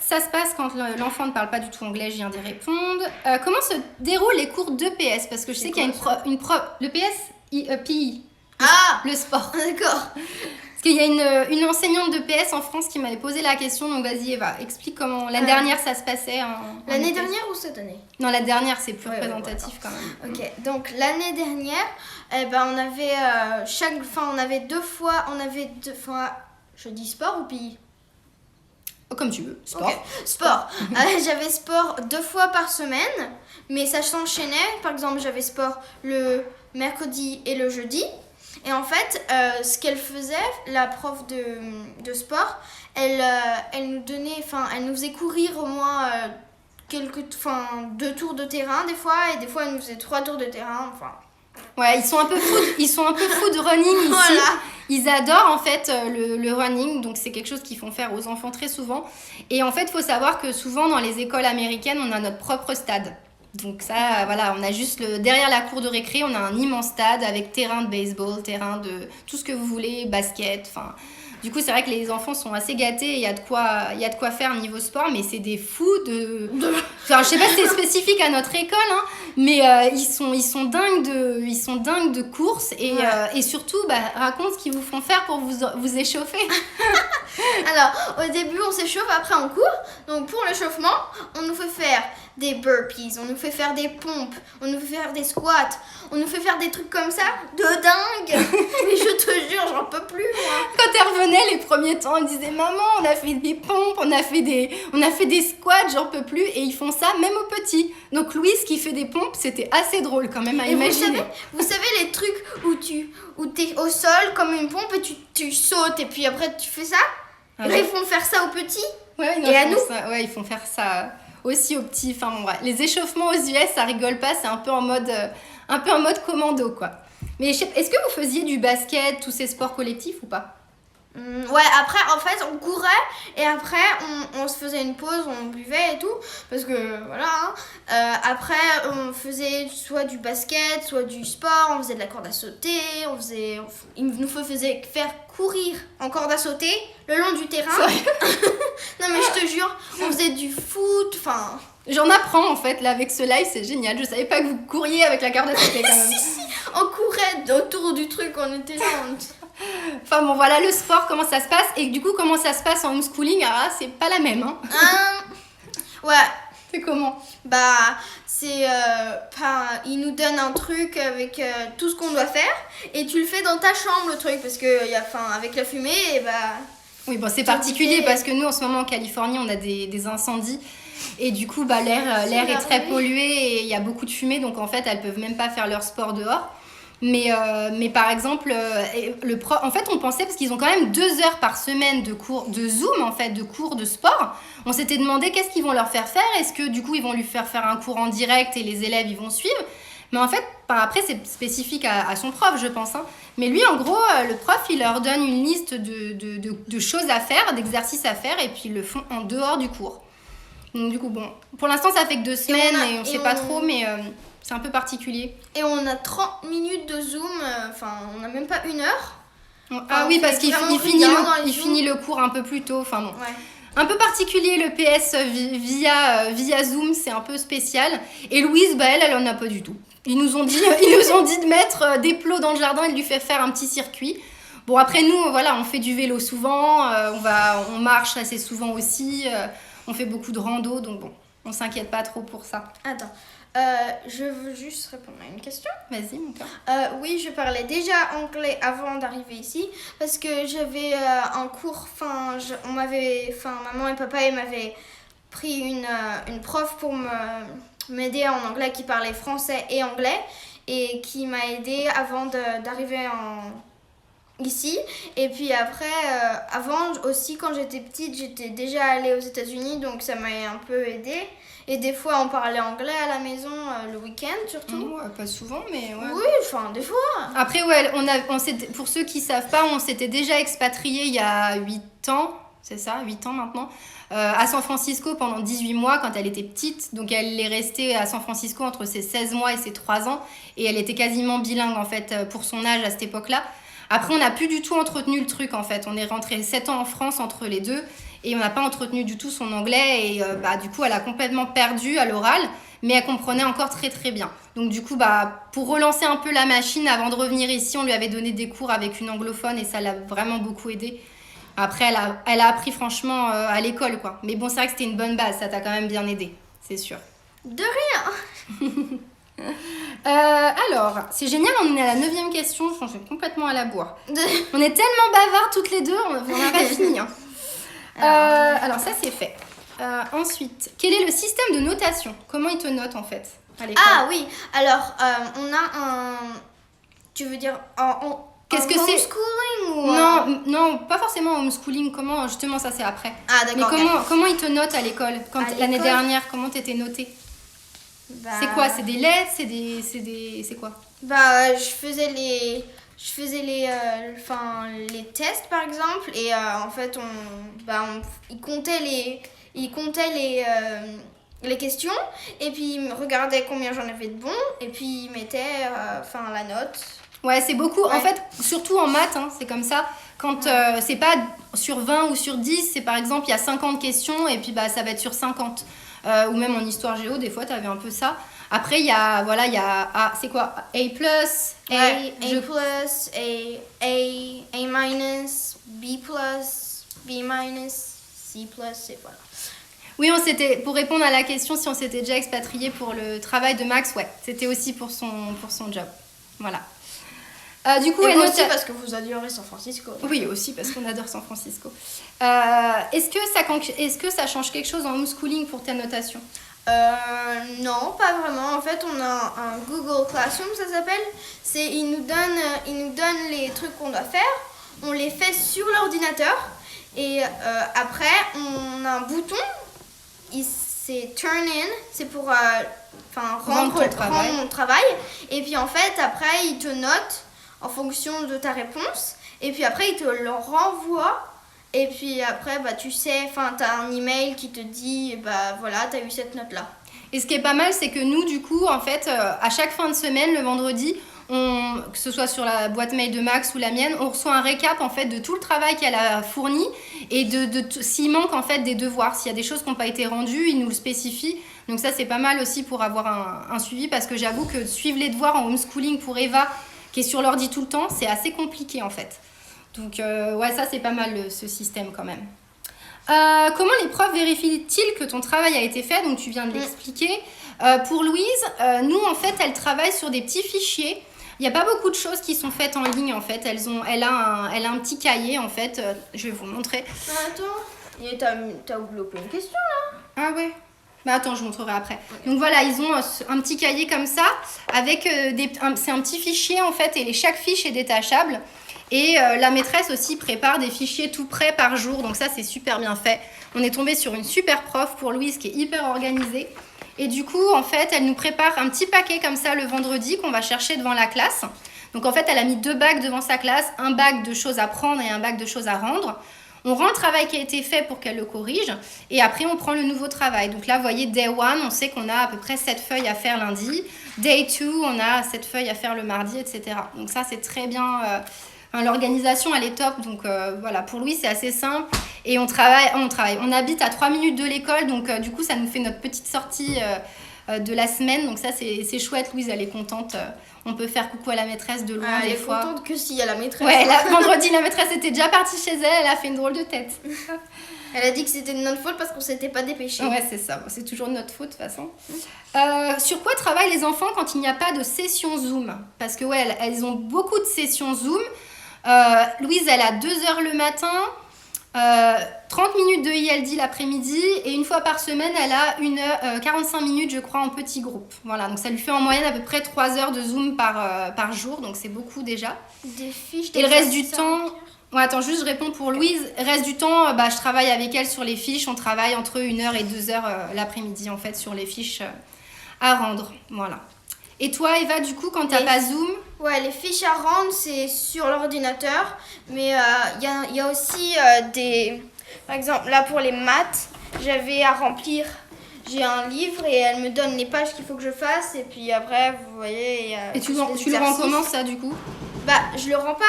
ça se passe quand l'enfant ne parle pas du tout anglais? Je viens d'y répondre. Comment se déroulent les cours d'EPS? Parce que je sais qu'il y a une prof... Le PS, PI. Ah, le sport. d'accord. Parce qu'il y a une enseignante de PS en France qui m'avait posé la question. Donc vas-y, Eva, explique comment l'année dernière ça se passait. L'année dernière ou cette année? Non, la dernière, c'est plus représentatif quand même. Ok, donc l'année dernière, on avait on avait deux fois, je dis sport ou PI? Comme tu veux, sport. Okay. Sport. J'avais sport 2 fois par semaine, mais ça s'enchaînait. Par exemple, j'avais sport le mercredi et le jeudi. Et en fait, ce qu'elle faisait, la prof de sport, elle nous donnait, elle nous faisait courir au moins 2 tours de terrain des fois, et des fois elle nous faisait 3 tours de terrain. Ouais, ils sont un peu fous de running ici. Voilà. Ils adorent en fait le running, donc c'est quelque chose qu'ils font faire aux enfants très souvent. Et en fait, il faut savoir que souvent dans les écoles américaines, on a notre propre stade. Donc ça, voilà, on a juste derrière la cour de récré, on a un immense stade avec terrain de baseball, terrain de tout ce que vous voulez, basket, enfin... Du coup, c'est vrai que les enfants sont assez gâtés et il y a de quoi faire niveau sport, mais c'est des fous de... Enfin, je sais pas si c'est spécifique à notre école, hein, mais ils sont dingues de courses et surtout, raconte ce qu'ils vous font faire pour vous échauffer. Alors, au début, on s'échauffe, après on court. Donc, pour l'échauffement, on nous fait faire des burpees, on nous fait faire des pompes, on nous fait faire des squats, on nous fait faire des trucs comme ça de dingue. Mais je te jure, j'en peux plus, moi. Quand elle revenait les premiers temps, elle disait maman, on a fait des pompes, on a fait des squats, j'en peux plus, et ils font ça même aux petits. Donc Louise qui fait des pompes, c'était assez drôle quand même à imaginer. Vous savez les trucs où t'es au sol comme une pompe et tu sautes et puis après tu fais ça? Et là, ils font faire ça aux petits. Ouais, et à nous. Ils font faire ça aussi aux petits. Enfin bon, bref. Les échauffements aux US, ça rigole pas, c'est un peu en mode commando, quoi. Mais est-ce que vous faisiez du basket, tous ces sports collectifs ou pas? Ouais, après, en fait, on courait et après, on se faisait une pause, on buvait et tout. Parce que, voilà. Hein. Après, on faisait soit du basket, soit du sport, on faisait de la corde à sauter, il nous faisait faire courir en corde à sauter le long du terrain. Non, mais je te jure, on faisait du foot, enfin... J'en apprends en fait là avec ce live, c'est génial. Je savais pas que vous couriez avec la corde à sauter quand même. Si, on courait autour du truc, on était là. Enfin bon, voilà le sport, comment ça se passe. Et du coup, comment ça se passe en homeschooling? Alors là, c'est pas la même. Hein. Ouais. C'est comment? Ils nous donnent un truc avec tout ce qu'on doit faire et tu le fais dans ta chambre le truc parce que avec la fumée et Oui, bon, c'est particulier parce que nous en ce moment en Californie, on a des incendies. Et du coup, l'air est très pollué et il y a beaucoup de fumée, donc en fait, elles peuvent même pas faire leur sport dehors. Mais par exemple, en fait, on pensait, parce qu'ils ont quand même 2 heures par semaine de cours de Zoom, en fait, de cours de sport. On s'était demandé qu'est-ce qu'ils vont leur faire faire. Est-ce que du coup, ils vont lui faire un cours en direct et les élèves, ils vont suivre? Mais en fait, après, c'est spécifique à son prof, je pense. Hein. Mais lui, en gros, le prof, il leur donne une liste de choses à faire, d'exercices à faire, et puis ils le font en dehors du cours. Donc du coup, bon, pour l'instant, ça fait que 2 semaines, et on sait pas trop, mais c'est un peu particulier. Et on a 30 minutes de Zoom, on n'a même pas 1 heure. Ah oui, parce qu'il finit le cours un peu plus tôt, enfin bon. Ouais. Un peu particulier le PS via Zoom, c'est un peu spécial. Et Louise, elle en a pas du tout. Ils nous ont dit de mettre des plots dans le jardin et de lui faire un petit circuit. Bon, après nous, voilà, on fait du vélo souvent, on marche assez souvent aussi, on fait beaucoup de rando, donc bon, on s'inquiète pas trop pour ça. Attends, je veux juste répondre à une question. Vas-y, mon cœur. Oui, je parlais déjà anglais avant d'arriver ici parce que j'avais un cours, maman et papa m'avaient pris une prof pour m'aider en anglais qui parlait français et anglais et qui m'a aidée avant d'arriver ici. Et puis après, avant aussi, quand j'étais petite, j'étais déjà allée aux États-Unis, donc ça m'a un peu aidée. Et des fois, on parlait anglais à la maison, le week-end surtout. Pas souvent, mais ouais. Oui, des fois. Après, ouais, pour ceux qui savent pas, on s'était déjà expatriés il y a 8 ans, c'est ça, 8 ans maintenant, à San Francisco pendant 18 mois quand elle était petite. Donc, elle est restée à San Francisco entre ses 16 mois et ses 3 ans. Et elle était quasiment bilingue, en fait, pour son âge à cette époque-là. Après, on n'a plus du tout entretenu le truc, en fait. On est rentré 7 ans en France entre les deux. Et on n'a pas entretenu du tout son anglais. Et du coup, elle a complètement perdu à l'oral. Mais elle comprenait encore très, très bien. Donc, du coup, pour relancer un peu la machine, avant de revenir ici, on lui avait donné des cours avec une anglophone. Et ça l'a vraiment beaucoup aidée. Après, elle a appris franchement à l'école, quoi. Mais bon, c'est vrai que c'était une bonne base. Ça t'a quand même bien aidé, c'est sûr. De rien. Alors, c'est génial, on est à la 9e question, je suis complètement à la bourre. On est tellement bavards toutes les deux, on n'a pas fini. Hein. Alors ça c'est fait. Ensuite, quel est le système de notation? Comment ils te notent en fait à l'école? Ah oui, alors on a un... Tu veux dire qu'est-ce que c'est? Homeschooling ou Non, pas forcément homeschooling, comment justement ça c'est après. Ah d'accord. Mais comment ils te notent à l'école? L'année dernière, comment t'étais notée? C'est quoi? C'est des lettres? C'est quoi? Je faisais les tests par exemple et en fait ils comptaient les questions et puis ils regardaient combien j'en avais de bons et puis ils mettaient la note. Ouais, c'est beaucoup. Ouais. En fait, surtout en maths, hein, c'est comme ça. Quand c'est pas sur 20 ou sur 10, c'est par exemple, il y a 50 questions et puis ça va être sur 50. Ou même en histoire géo, des fois, tu avais un peu ça. Après, il y a c'est quoi? A+, A+, B+, B-, C+, et voilà. Oui, pour répondre à la question, si on s'était déjà expatrié pour le travail de Max, ouais, c'était aussi pour son job. Voilà. Du coup, et aussi parce que vous adorez San Francisco. Oui, aussi parce qu'on adore San Francisco. Est-ce que ça change quelque chose en homeschooling pour ta notation? Non, pas vraiment. En fait, on a un Google Classroom, ça s'appelle. Il nous donne les trucs qu'on doit faire. On les fait sur l'ordinateur. Et après, on a un bouton. C'est Turn In. C'est pour rendre mon travail. Et puis en fait, après, il te note en fonction de ta réponse. Et puis après, il te le renvoie. Et puis après, tu sais, t'as un email qui te dit, voilà, t'as eu cette note-là. Et ce qui est pas mal, c'est que nous, du coup, en fait, à chaque fin de semaine, le vendredi, que ce soit sur la boîte mail de Max ou la mienne, on reçoit un récap, en fait, de tout le travail qu'elle a fourni et s'il manque, en fait, des devoirs. S'il y a des choses qui n'ont pas été rendues, il nous le spécifie. Donc ça, c'est pas mal aussi pour avoir un suivi parce que j'avoue que suivre les devoirs en homeschooling pour Eva, qui est sur l'ordi tout le temps, c'est assez compliqué, en fait. Donc, ça, c'est pas mal ce système quand même. Comment les profs vérifient-ils que ton travail a été fait? Donc, tu viens de l'expliquer. Pour Louise, nous, en fait, elle travaille sur des petits fichiers. Il n'y a pas beaucoup de choses qui sont faites en ligne, en fait. Elle a un petit cahier, en fait. Je vais vous montrer. Attends, t'as oublié une question, là? Ah ouais. Attends, je vous montrerai après. Donc voilà, ils ont un petit cahier comme ça, avec c'est un petit fichier, en fait, et chaque fiche est détachable. Et la maîtresse aussi prépare des fichiers tout prêts par jour. Donc ça, c'est super bien fait. On est tombé sur une super prof pour Louise qui est hyper organisée. Et du coup, en fait, elle nous prépare un petit paquet comme ça le vendredi qu'on va chercher devant la classe. Donc en fait, elle a mis 2 bacs devant sa classe, un bac de choses à prendre et un bac de choses à rendre. On rend le travail qui a été fait pour qu'elle le corrige et après on prend le nouveau travail. Donc là, vous voyez, day 1, on sait qu'on a à peu près 7 feuilles à faire lundi. Day 2, on a 7 feuilles à faire le mardi, etc. Donc ça, c'est très bien. L'organisation, elle est top. Donc voilà, pour Louis, c'est assez simple. Et on travaille. On habite à 3 minutes de l'école, donc du coup, ça nous fait notre petite sortie de la semaine. Donc ça, c'est chouette. Louise, elle est contente. On peut faire coucou à la maîtresse de loin des fois. Elle est contente que s'il y a la maîtresse. Ouais, vendredi, la maîtresse était déjà partie chez elle. Elle a fait une drôle de tête. Elle a dit que c'était de notre faute parce qu'on s'était pas dépêché. Ouais, c'est ça. C'est toujours de notre faute, de toute façon. Sur quoi travaillent les enfants quand il n'y a pas de session Zoom? Parce que, ouais, elles ont beaucoup de sessions Zoom. Louise, elle a 2 heures le matin, 30 minutes de ILD l'après-midi et une fois par semaine, elle a 45 minutes, je crois, en petit groupe. Voilà, donc ça lui fait en moyenne à peu près 3 heures de Zoom par jour, donc c'est beaucoup déjà. Des fiches. Et le reste du temps... Ouais, attends, juste je réponds pour Louise. Le reste du temps, je travaille avec elle sur les fiches. On travaille entre 1 heure et 2 heures l'après-midi, en fait, sur les fiches à rendre. Voilà. Et toi, Eva, du coup, quand t'as pas Zoom? Ouais, les fiches à rendre, c'est sur l'ordinateur. Mais il y a aussi des... Par exemple, là, pour les maths, j'avais à remplir... J'ai un livre et elle me donne les pages qu'il faut que je fasse. Et puis après, vous voyez... Et tu le rends comment, ça, du coup? Je le rends pas.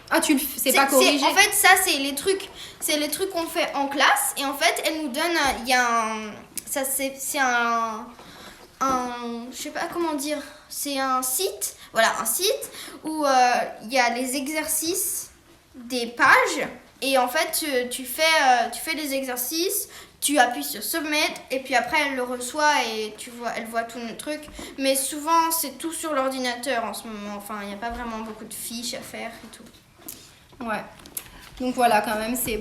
Ah, c'est pas corrigé? En fait, ça, c'est les trucs qu'on fait en classe. Et en fait, elle nous donne... Il y a un... Ça, c'est un... Je sais pas comment dire... C'est un site, voilà, un site où il y a les exercices des pages et en fait tu fais les exercices, tu appuies sur Submit et puis après elle le reçoit et elle voit tout le truc. Mais souvent c'est tout sur l'ordinateur en ce moment, enfin il n'y a pas vraiment beaucoup de fiches à faire et tout. Ouais. Donc voilà, quand même, c'est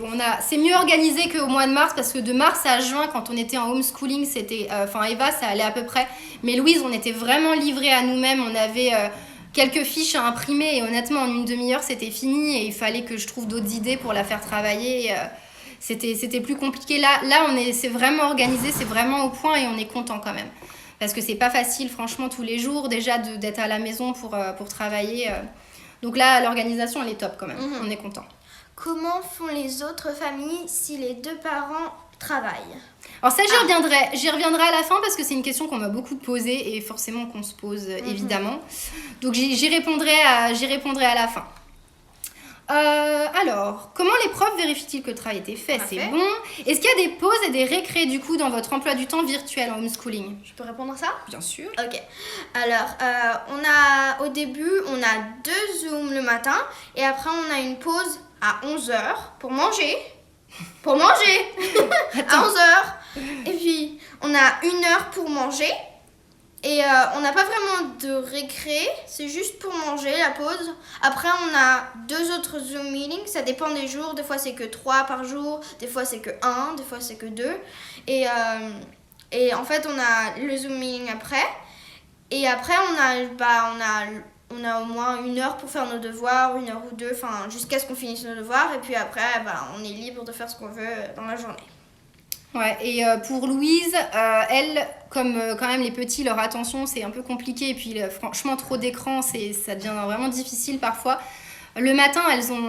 mieux organisé qu'au mois de mars, parce que de mars à juin, quand on était en homeschooling, c'était... Eva, ça allait à peu près. Mais Louise, on était vraiment livrés à nous-mêmes. On avait quelques fiches à imprimer et honnêtement, en une demi-heure, c'était fini. Et il fallait que je trouve d'autres idées pour la faire travailler. C'était plus compliqué. Là c'est vraiment organisé, c'est vraiment au point et on est content quand même. Parce que c'est pas facile, franchement, tous les jours, déjà, d'être à la maison pour travailler. Donc là, l'organisation, elle est top quand même. On est content. Comment font les autres familles si les 2 parents travaillent? Alors ça, j'y reviendrai à la fin parce que c'est une question qu'on m'a beaucoup posée et forcément qu'on se pose évidemment. Donc j'y répondrai à la fin. Alors, comment les profs vérifient-ils que le travail a été fait? C'est bon. Est-ce qu'il y a des pauses et des récrés du coup dans votre emploi du temps virtuel en homeschooling? Je peux répondre à ça? Bien sûr. Ok. Alors, au début, on a 2 Zooms le matin et après on a une pause à 11h pour manger. À 11h. Et puis, on a 1 heure pour manger. Et on n'a pas vraiment de récré, c'est juste pour manger, la pause. Après, on a 2 autres Zoom meetings, ça dépend des jours. Des fois, c'est que 3 par jour, des fois, c'est que 1, des fois, c'est que 2. Et en fait, on a le Zoom meeting après. Et après, on a au moins 1 heure pour faire nos devoirs, 1 heure ou 2, enfin, jusqu'à ce qu'on finisse nos devoirs. Et puis après, on est libre de faire ce qu'on veut dans la journée. Ouais, et pour Louise, elle, comme quand même les petits, leur attention, c'est un peu compliqué. Et puis, franchement, trop d'écran, ça devient vraiment difficile parfois. Le matin,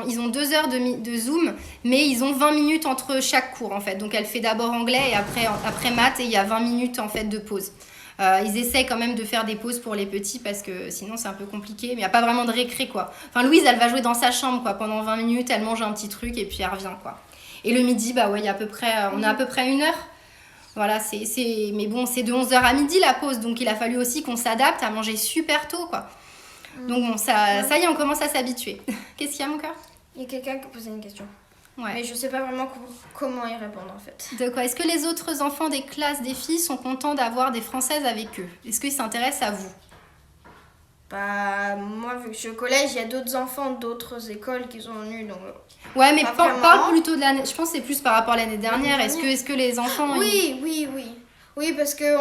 ils ont 2 heures de Zoom, mais ils ont 20 minutes entre chaque cours, en fait. Donc, elle fait d'abord anglais et après maths, et il y a 20 minutes, en fait, de pause. Ils essaient quand même de faire des pauses pour les petits parce que sinon, c'est un peu compliqué. Mais il n'y a pas vraiment de récré, quoi. Enfin, Louise, elle va jouer dans sa chambre, quoi. Pendant 20 minutes, elle mange un petit truc et puis elle revient, quoi. Et le midi, on a à peu près 1 heure. Voilà, mais bon, c'est de 11h à midi la pause. Donc, il a fallu aussi qu'on s'adapte à manger super tôt, quoi. Donc, bon, ça y est, on commence à s'habituer. Qu'est-ce qu'il y a, mon cœur? Il y a quelqu'un qui a posé une question. Ouais. Mais je sais pas vraiment comment y répondre, en fait. De quoi? Est-ce que les autres enfants des classes des filles sont contents d'avoir des Françaises avec eux? Est-ce qu'ils s'intéressent à vous? Moi, vu que je suis au collège, il y a d'autres enfants d'autres écoles qui sont venus, donc... Ouais, mais parle plutôt de l'année... Je pense que c'est plus par rapport à l'année dernière. Est-ce que les enfants... Oui, parce que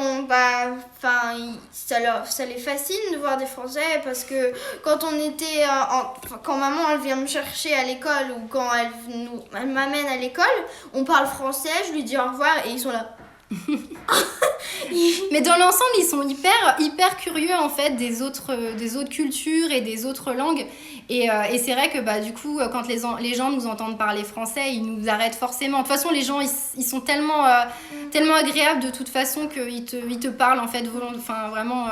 ça les fascine de voir des Français, parce que quand on était... quand maman, elle vient me chercher à l'école, ou quand elle m'amène à l'école, on parle français, je lui dis au revoir, et ils sont là... Mais dans l'ensemble, ils sont hyper curieux en fait des autres cultures et des autres langues. Et c'est vrai que du coup, quand les gens nous entendent parler français, ils nous arrêtent forcément. De toute façon, les gens, ils sont tellement agréables de toute façon qu'ils te parlent en fait vraiment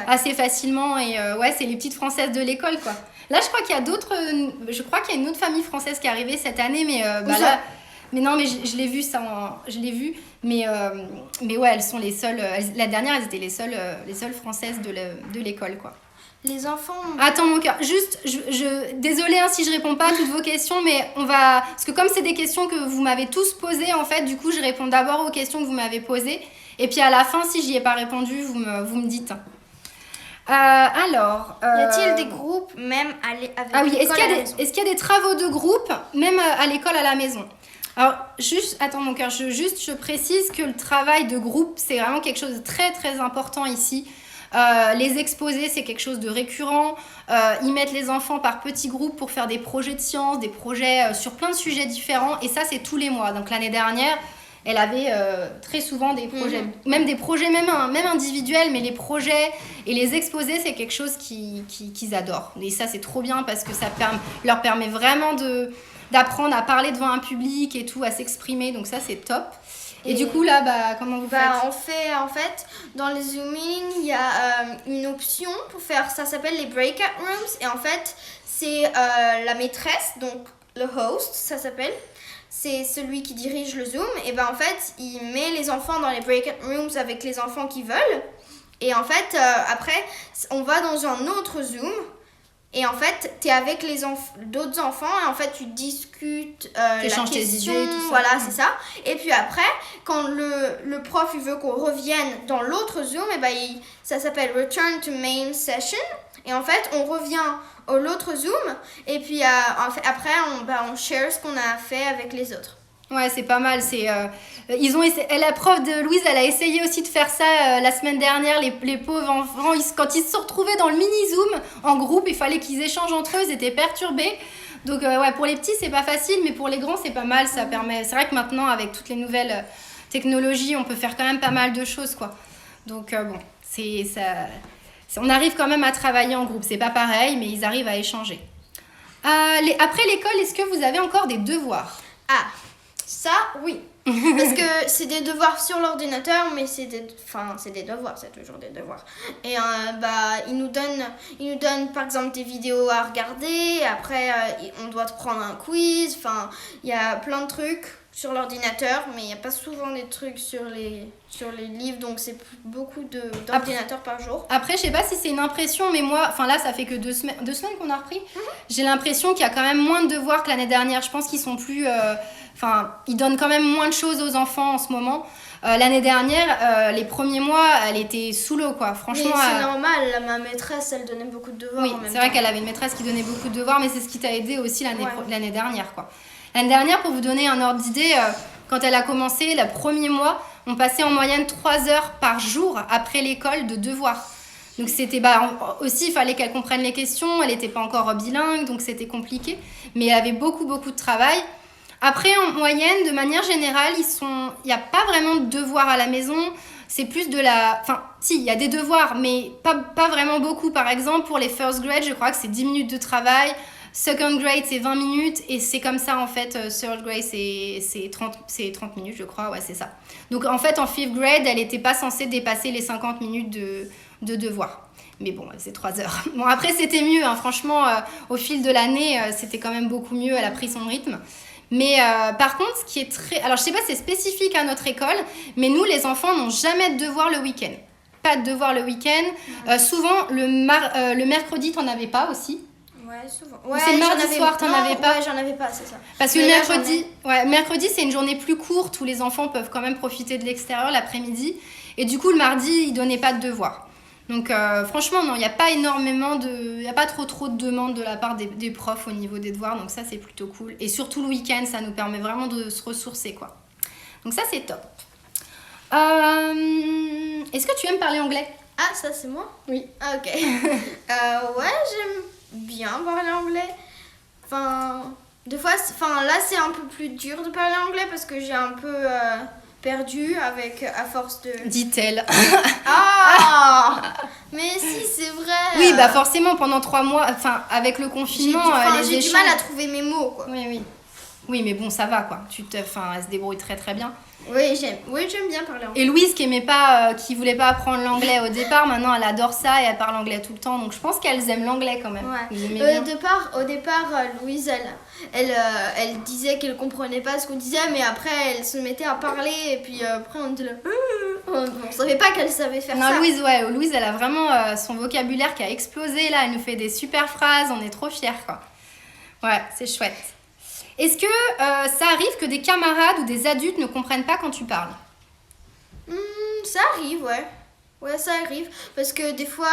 assez facilement. Et ouais, c'est les petites Françaises de l'école, quoi. Là, je crois qu'il y a une autre famille française qui est arrivée cette année, mais là... Mais non, mais je l'ai vu, je l'ai vu. Mais ouais, elles sont les seules... la dernière, elles étaient les seules françaises de l'école, quoi. Les enfants... Attends, mon cœur, juste, désolée si je réponds pas à toutes vos questions, mais on va... Parce que comme c'est des questions que vous m'avez tous posées, en fait, du coup, je réponds d'abord aux questions que vous m'avez posées. Et puis à la fin, si j'y ai pas répondu, vous me dites. Alors... Y a-t-il des groupes, même avec l'école à la maison ? Est-ce qu'il y a des travaux de groupe, même à l'école à la maison ? Alors, attends mon cœur, je précise que le travail de groupe, c'est vraiment quelque chose de très très important ici. Les exposés, c'est quelque chose de récurrent. Ils mettent les enfants par petits groupes pour faire des projets de sciences, des projets sur plein de sujets différents. Et ça, c'est tous les mois. Donc l'année dernière, elle avait très souvent des projets, même des projets même individuels, mais les projets et les exposés, c'est quelque chose qu'ils adorent. Et ça, c'est trop bien parce que ça leur permet vraiment d'apprendre à parler devant un public et tout, à s'exprimer. Donc ça, c'est top. Et du coup, là, comment vous faites ? On fait, en fait, dans les Zoom meetings, il y a une option pour faire, ça s'appelle les breakout rooms. Et en fait, c'est la maîtresse, donc le host, ça s'appelle. C'est celui qui dirige le Zoom. Et en fait, il met les enfants dans les breakout rooms avec les enfants qui veulent. Et en fait, après, on va dans un autre Zoom. Et en fait, tu es avec d'autres enfants et en fait, tu discutes la question. Tes idées, tout ça. Voilà, c'est ça. Et puis après, quand le prof il veut qu'on revienne dans l'autre Zoom, ça s'appelle Return to Main Session. Et en fait, on revient à l'autre Zoom. Et puis après, on share ce qu'on a fait avec les autres. Ouais, c'est pas mal. La prof de Louise, elle a essayé aussi de faire ça la semaine dernière. Les pauvres enfants, quand ils se sont retrouvés dans le mini-zoom en groupe, il fallait qu'ils échangent entre eux, ils étaient perturbés. Donc ouais, pour les petits, c'est pas facile, mais pour les grands, c'est pas mal. Ça permet... C'est vrai que maintenant, avec toutes les nouvelles technologies, on peut faire quand même pas mal de choses, quoi. Donc bon, on arrive quand même à travailler en groupe. C'est pas pareil, mais ils arrivent à échanger. Après l'école, est-ce que vous avez encore des devoirs ? Ça, oui. Parce que c'est des devoirs sur l'ordinateur, mais c'est des devoirs, c'est toujours des devoirs. Et ils nous donnent par exemple des vidéos à regarder. Après, on doit prendre un quiz. Enfin, il y a plein de trucs sur l'ordinateur, mais il n'y a pas souvent des trucs sur les livres, donc c'est beaucoup d'ordinateurs par jour. Après, je sais pas si c'est une impression, mais moi, là, ça fait que 2 semaines qu'on a repris. J'ai l'impression qu'il y a quand même moins de devoirs que l'année dernière. Je pense qu'ils sont plus... ils donnent quand même moins de choses aux enfants en ce moment. L'année dernière, les premiers mois, elle était sous l'eau, quoi. Franchement, mais c'est normal, ma maîtresse, elle donnait beaucoup de devoirs. Oui, c'est vrai qu'elle avait une maîtresse qui donnait beaucoup de devoirs, mais c'est ce qui t'a aidé aussi l'année dernière, quoi. L'année dernière, pour vous donner un ordre d'idée, quand elle a commencé, le premier mois, on passait en moyenne 3 heures par jour après l'école de devoirs. Donc c'était aussi, il fallait qu'elle comprenne les questions, elle n'était pas encore bilingue, donc c'était compliqué. Mais elle avait beaucoup de travail. Après, en moyenne, de manière générale, il n'y a pas vraiment de devoirs à la maison. C'est plus de la... Enfin, si, il y a des devoirs, mais pas vraiment beaucoup. Par exemple, pour les first grade, je crois que c'est 10 minutes de travail. Second grade, c'est 20 minutes. Et c'est comme ça, en fait. Third grade, c'est 30 minutes, je crois. Ouais, c'est ça. Donc, en fait, en fifth grade, elle n'était pas censée dépasser les 50 minutes de devoirs. Mais bon, c'est 3 heures. Bon, après, c'était mieux. Hein. Franchement, au fil de l'année, c'était quand même beaucoup mieux. Elle a pris son rythme. Mais par contre, ce qui est très... Alors, je sais pas, c'est spécifique à notre école, mais nous, les enfants, n'ont jamais de devoirs le week-end. Pas de devoirs le week-end. Souvent, le mercredi, t'en avais pas aussi. Ouais, souvent. Ouais, c'est le mardi soir, t'en avais pas. Ouais, j'en avais pas, c'est ça. Parce que mercredi, c'est une journée plus courte où les enfants peuvent quand même profiter de l'extérieur l'après-midi. Et du coup, le mardi, ils donnaient pas de devoirs. Donc franchement, non, il n'y a pas énormément il n'y a pas trop de demandes de la part des profs au niveau des devoirs, donc ça c'est plutôt cool. Et surtout le week-end, ça nous permet vraiment de se ressourcer, quoi. Donc ça c'est top. Est-ce que tu aimes parler anglais ? Ah, ça c'est moi ? Oui. Ah, ok. Ouais, j'aime bien parler anglais. Des fois, là c'est un peu plus dur de parler anglais parce que j'ai un peu... perdu à force de... Dit-elle. Ah mais si, c'est vrai. Oui, bah forcément, pendant 3 mois, enfin, avec le confinement, j'ai du mal à trouver mes mots, quoi. Oui. Oui, mais bon, ça va, quoi. Elle se débrouille très très bien. Oui, j'aime bien parler anglais. Et Louise, qui voulait pas apprendre l'anglais au départ, maintenant elle adore ça et elle parle anglais tout le temps. Donc je pense qu'elles aiment l'anglais quand même. Ouais. Au départ, Louise, elle disait qu'elle comprenait pas ce qu'on disait, mais après elle se mettait à parler et puis après on était là. On savait pas qu'elle savait faire ça. Non, Louise, elle a vraiment son vocabulaire qui a explosé là. Elle nous fait des super phrases. On est trop fiers, quoi. Ouais, c'est chouette. Est-ce que ça arrive que des camarades ou des adultes ne comprennent pas quand tu parles? Ça arrive, ouais. Ouais, ça arrive. Parce que des fois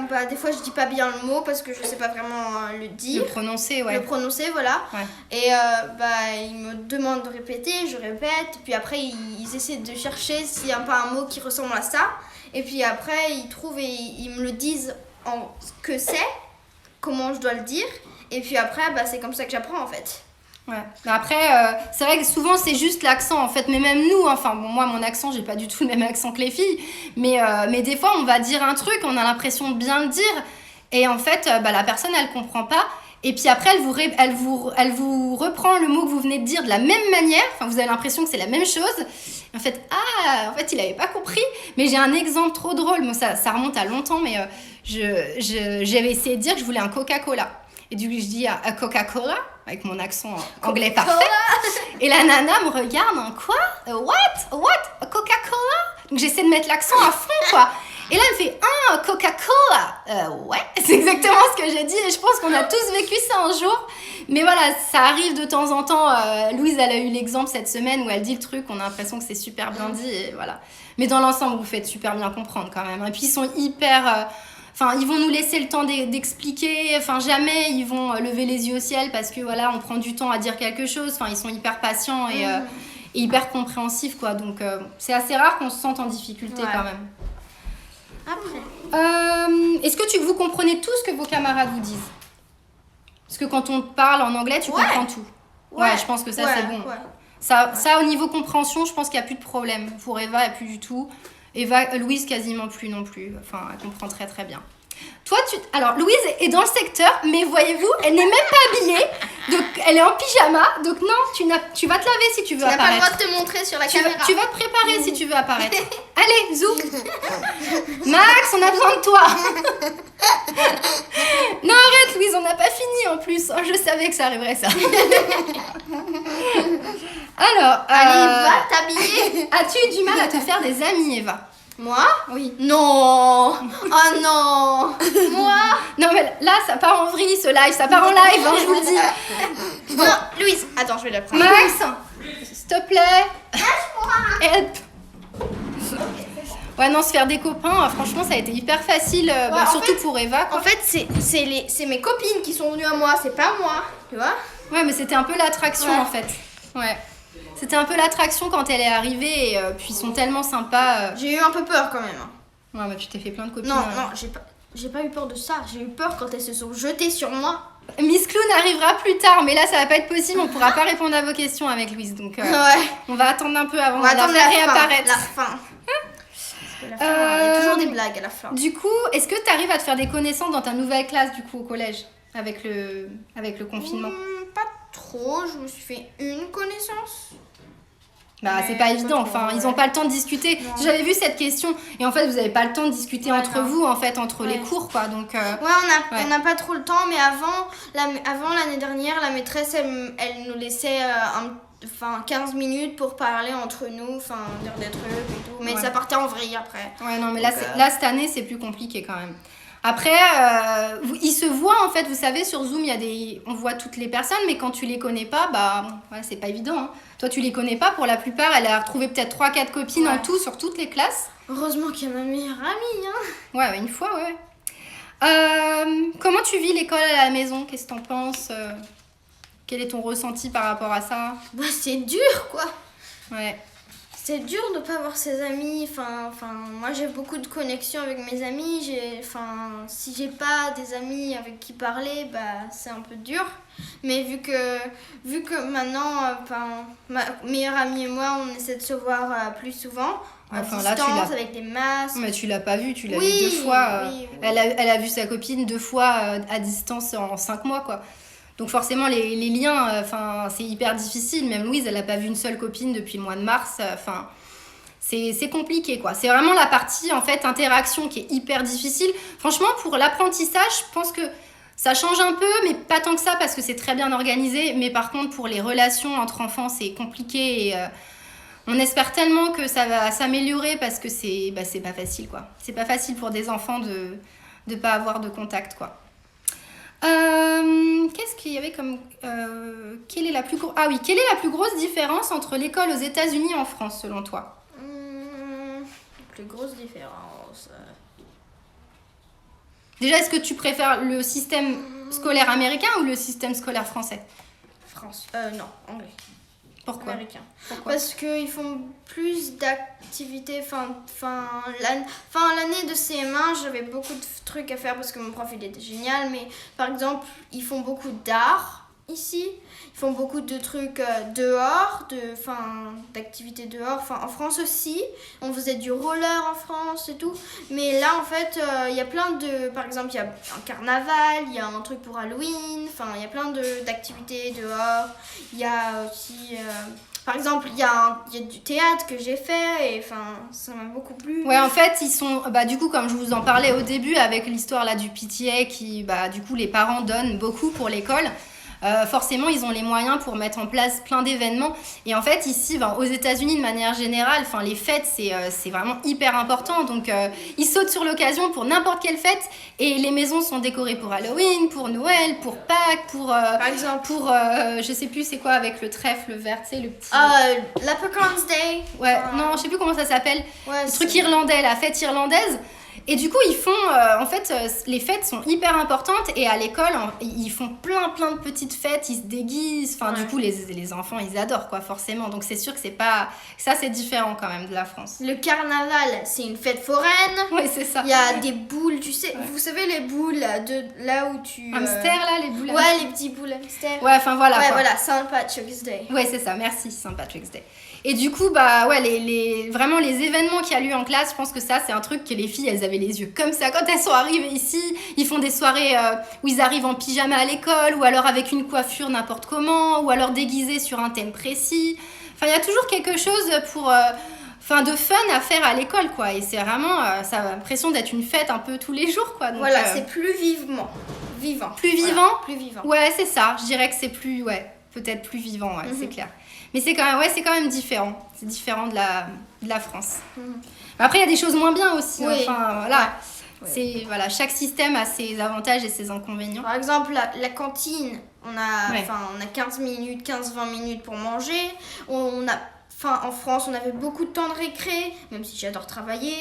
je dis pas bien le mot parce que je sais pas vraiment le dire. Le prononcer, ouais. Le prononcer, voilà. Ouais. Et ils me demandent de répéter, je répète. Puis après, ils essaient de chercher s'il n'y a pas un mot qui ressemble à ça. Et puis après, ils trouvent et ils me le disent en ce que c'est, comment je dois le dire. Et puis après, c'est comme ça que j'apprends en fait. Ouais. Après, c'est vrai que souvent c'est juste l'accent en fait, mais même nous, enfin bon, moi mon accent, j'ai pas du tout le même accent que les filles, mais des fois on va dire un truc, on a l'impression de bien le dire, et en fait la personne elle comprend pas, et puis après elle vous reprend le mot que vous venez de dire de la même manière, enfin vous avez l'impression que c'est la même chose, et en fait il avait pas compris, mais j'ai un exemple trop drôle, bon, ça remonte à longtemps, mais j'avais essayé de dire que je voulais un Coca-Cola. Et du coup, je dis à Coca-Cola, avec mon accent anglais parfait. Et la nana me regarde, hein, quoi? What? Coca-Cola? Donc j'essaie de mettre l'accent à fond, quoi. Et là, elle me fait, Coca-Cola. Ouais, c'est exactement ce que j'ai dit. Et je pense qu'on a tous vécu ça un jour. Mais voilà, ça arrive de temps en temps. Louise, elle a eu l'exemple cette semaine où elle dit le truc. On a l'impression que c'est super bien dit. Et voilà. Mais dans l'ensemble, vous faites super bien comprendre quand même. Et puis, ils sont hyper... ils vont nous laisser le temps d'expliquer. Jamais ils vont lever les yeux au ciel parce que voilà, on prend du temps à dire quelque chose. Ils sont hyper patients et hyper compréhensifs, quoi. Donc c'est assez rare qu'on se sente en difficulté quand même. Après. Est-ce que vous comprenez tout ce que vos camarades vous disent? Parce que quand on parle en anglais, tu comprends tout. Ouais, je pense que ça c'est bon. Ouais. Ça au niveau compréhension, je pense qu'il n'y a plus de problème. Pour Eva, il n'y a plus du tout. Louise, quasiment plus non plus. Enfin, elle comprend très très bien. Toi, alors Louise est dans le secteur, mais voyez-vous, elle n'est même pas habillée. Donc, elle est en pyjama. Donc non, tu vas te laver si tu veux apparaître. Tu n'as pas le droit de te montrer sur la caméra. Tu vas te préparer si tu veux apparaître. Allez, zou. Max, on a besoin de toi. Non, arrête Louise, on n'a pas fini en plus. Oh, je savais que ça arriverait ça. Alors, allez, va t'habiller. As-tu eu du mal à te faire des amis, Eva? Moi? Oui. Non. Oh non. Moi? Non mais là, ça part en vrille ce live, ça part en live, je vous le dis. Bon, Louise, attends, je vais la prendre. Max, s'il te plaît. Help. Ouais, non, se faire des copains, franchement, ça a été hyper facile, surtout pour Eva, quoi. En fait, c'est mes copines qui sont venues à moi, c'est pas moi, tu vois? Ouais, mais c'était un peu l'attraction, en fait. Ouais. C'était un peu l'attraction quand elle est arrivée, et puis ils sont tellement sympas. J'ai eu un peu peur quand même. Ouais, mais tu t'es fait plein de copines. Non, j'ai pas eu peur de ça. J'ai eu peur quand elles se sont jetées sur moi. Miss Clown arrivera plus tard, mais là ça va pas être possible, on pourra pas répondre à vos questions avec Louise, donc on va attendre un peu avant de la faire réapparaître. La fin. Parce que la fin, il y a toujours des blagues à la fin. Du coup, est-ce que tu arrives à te faire des connaissances dans ta nouvelle classe du coup au collège avec le confinement? Pas trop, je me suis fait une connaissance. C'est pas évident, ils ont pas le temps de discuter. Non. J'avais vu cette question et en fait vous avez pas le temps de discuter entre vous en fait, entre les cours quoi. Donc on n'a pas trop le temps, mais avant l'année dernière, la maîtresse elle nous laissait 15 minutes pour parler entre nous, dire des trucs et tout, mais ça partait en vrille après. Ouais, non mais là cette année c'est plus compliqué quand même. Après, ils se voient en fait, vous savez, sur Zoom, on voit toutes les personnes, mais quand tu les connais pas, c'est pas évident. Hein. Toi, tu les connais pas, pour la plupart, elle a retrouvé peut-être 3-4 copines en tout sur toutes les classes. Heureusement qu'il y a ma meilleure amie. Hein. Ouais, une fois, ouais. Comment tu vis l'école à la maison? Qu'est-ce que t'en penses? Quel est ton ressenti par rapport à ça? C'est dur, quoi. Ouais. C'était dur de pas voir ses amis. Moi j'ai beaucoup de connexions avec mes amis. Si j'ai pas des amis avec qui parler, c'est un peu dur. Mais vu que maintenant, ma meilleure amie et moi, on essaie de se voir plus souvent. À distance, avec des masques. Mais tu l'as pas vue, tu l'as vue 2 fois. Oui. Elle a vu sa copine 2 fois à distance en 5 mois, quoi. Donc forcément, les liens, c'est hyper difficile. Même Louise, elle n'a pas vu une seule copine depuis le mois de mars. C'est compliqué, quoi. C'est vraiment la partie, en fait, interaction qui est hyper difficile. Franchement, pour l'apprentissage, je pense que ça change un peu, mais pas tant que ça, parce que c'est très bien organisé. Mais par contre, pour les relations entre enfants, c'est compliqué. Et on espère tellement que ça va s'améliorer, parce que c'est pas facile, quoi. C'est pas facile pour des enfants de pas avoir de contact, quoi. Qu'est-ce qu'il y avait comme quelle est la plus grosse différence entre l'école aux États-Unis et en France selon toi? Plus grosse différence. Déjà, est-ce que tu préfères le système scolaire américain ou le système scolaire français? Non, anglais. Pourquoi? Américain. Pourquoi? Parce qu'ils font plus d'activités. L'année de CM1, j'avais beaucoup de trucs à faire parce que mon prof il était génial. Mais par exemple, ils font beaucoup d'art ici. Ils font beaucoup de trucs dehors, d'activités dehors. En France aussi, on faisait du roller en France et tout. Mais là, en fait, il y a plein de... Par exemple, il y a un carnaval, il y a un truc pour Halloween. Il y a plein d'activités dehors. Il y a aussi... par exemple, il y a du théâtre que j'ai fait et ça m'a beaucoup plu. Ouais, en fait, ils sont... du coup, comme je vous en parlais au début, avec l'histoire là du PTA qui, du coup, les parents donnent beaucoup pour l'école. Forcément, ils ont les moyens pour mettre en place plein d'événements. Et en fait, ici, aux États-Unis, de manière générale, les fêtes, c'est vraiment hyper important. Donc, ils sautent sur l'occasion pour n'importe quelle fête. Et les maisons sont décorées pour Halloween, pour Noël, pour Pâques, par exemple, pour, je sais plus c'est quoi avec le trèfle vert, tu sais, le petit... Leprechaun's Day. Ouais, non, je sais plus comment ça s'appelle. Ouais, le truc irlandais, la fête irlandaise. Et du coup, ils font... les fêtes sont hyper importantes. Et à l'école, ils font plein de petites fêtes. Ils se déguisent. Du coup, les enfants, ils adorent, quoi, forcément. Donc, c'est sûr que c'est pas... Ça, c'est différent, quand même, de la France. Le carnaval, c'est une fête foraine. Oui, c'est ça. Il y a des boules, tu sais... Ouais. Vous savez, les boules de là où tu... Hamster, là, les boules. Ouais, les petits boules hamster. Ouais, voilà. Ouais, voilà, Saint Patrick's Day. Ouais, c'est ça. Merci, Saint Patrick's Day. Et du coup, vraiment les événements qu'il y a eu en classe, je pense que ça, c'est un truc que les filles, elles avaient les yeux comme ça. Quand elles sont arrivées ici, ils font des soirées où ils arrivent en pyjama à l'école, ou alors avec une coiffure n'importe comment, ou alors déguisés sur un thème précis. Il y a toujours quelque chose de fun à faire à l'école, quoi. Et c'est vraiment, ça a l'impression d'être une fête un peu tous les jours, quoi. Donc, voilà, c'est plus vivant. Plus vivant? Voilà, plus vivant. Ouais, c'est ça. Je dirais que c'est plus, peut-être plus vivant, c'est clair. Mais c'est quand même différent. C'est différent de la France. Après, il y a des choses moins bien aussi. Oui. Ouais. Chaque système a ses avantages et ses inconvénients. Par exemple, la cantine, on a 15 minutes, 15-20 minutes pour manger. En France, on avait beaucoup de temps de récré, même si j'adore travailler.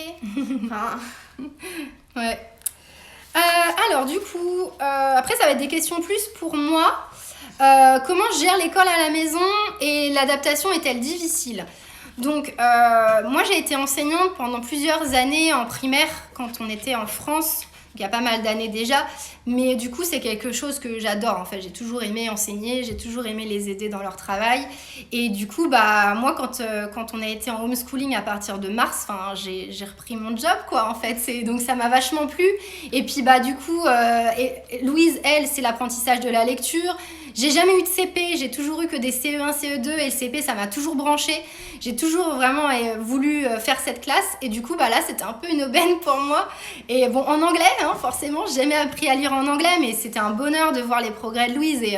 Ouais. Alors, du coup, après, ça va être des questions plus pour moi. Comment je gère l'école à la maison et l'adaptation est-elle difficile? Donc, moi, j'ai été enseignante pendant plusieurs années en primaire quand on était en France. Il y a pas mal d'années déjà. Mais du coup, c'est quelque chose que j'adore. En fait, j'ai toujours aimé enseigner. J'ai toujours aimé les aider dans leur travail. Et du coup, moi, quand on a été en homeschooling à partir de mars, j'ai repris mon job, quoi, en fait. Donc, ça m'a vachement plu. Et puis, du coup, Louise, elle, c'est l'apprentissage de la lecture. J'ai jamais eu de CP, j'ai toujours eu que des CE1, CE2 et le CP, ça m'a toujours branché. J'ai toujours vraiment voulu faire cette classe et du coup, là, c'était un peu une aubaine pour moi. Et bon, en anglais, forcément, j'ai jamais appris à lire en anglais, mais c'était un bonheur de voir les progrès de Louise et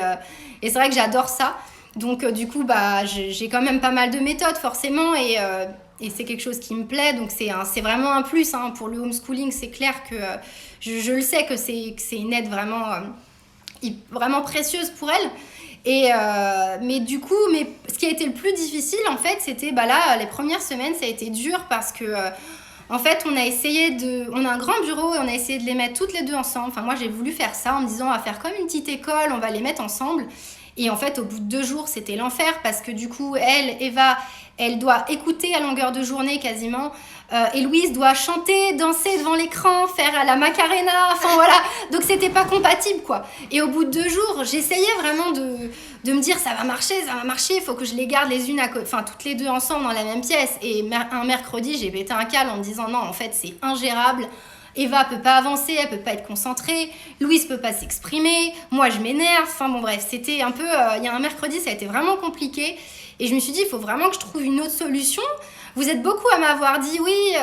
c'est vrai que j'adore ça. Donc, du coup, j'ai quand même pas mal de méthodes, forcément, et c'est quelque chose qui me plaît. Donc, c'est vraiment un plus pour le homeschooling. C'est clair que je le sais que c'est une aide vraiment précieuse pour elle. Mais du coup, ce qui a été le plus difficile, en fait, c'était les premières semaines, ça a été dur parce que en fait, on a un grand bureau et on a essayé de les mettre toutes les deux ensemble. Moi, j'ai voulu faire ça en me disant, on va faire comme une petite école, on va les mettre ensemble. Et en fait, au bout de 2 jours, c'était l'enfer parce que du coup, Eva, elle doit écouter à longueur de journée quasiment. Et Louise doit chanter, danser devant l'écran, faire la Macarena. Enfin voilà. Donc c'était pas compatible quoi. Et au bout de 2 jours, j'essayais vraiment de me dire ça va marcher. Il faut que je les garde les unes toutes les deux ensemble dans la même pièce. Et un mercredi, j'ai pété un câble en me disant non, en fait, c'est ingérable. Eva peut pas avancer, elle peut pas être concentrée, Louise peut pas s'exprimer, moi je m'énerve, enfin bon bref, c'était un peu, il y a un mercredi ça a été vraiment compliqué et je me suis dit il faut vraiment que je trouve une autre solution. Vous êtes beaucoup à m'avoir dit oui,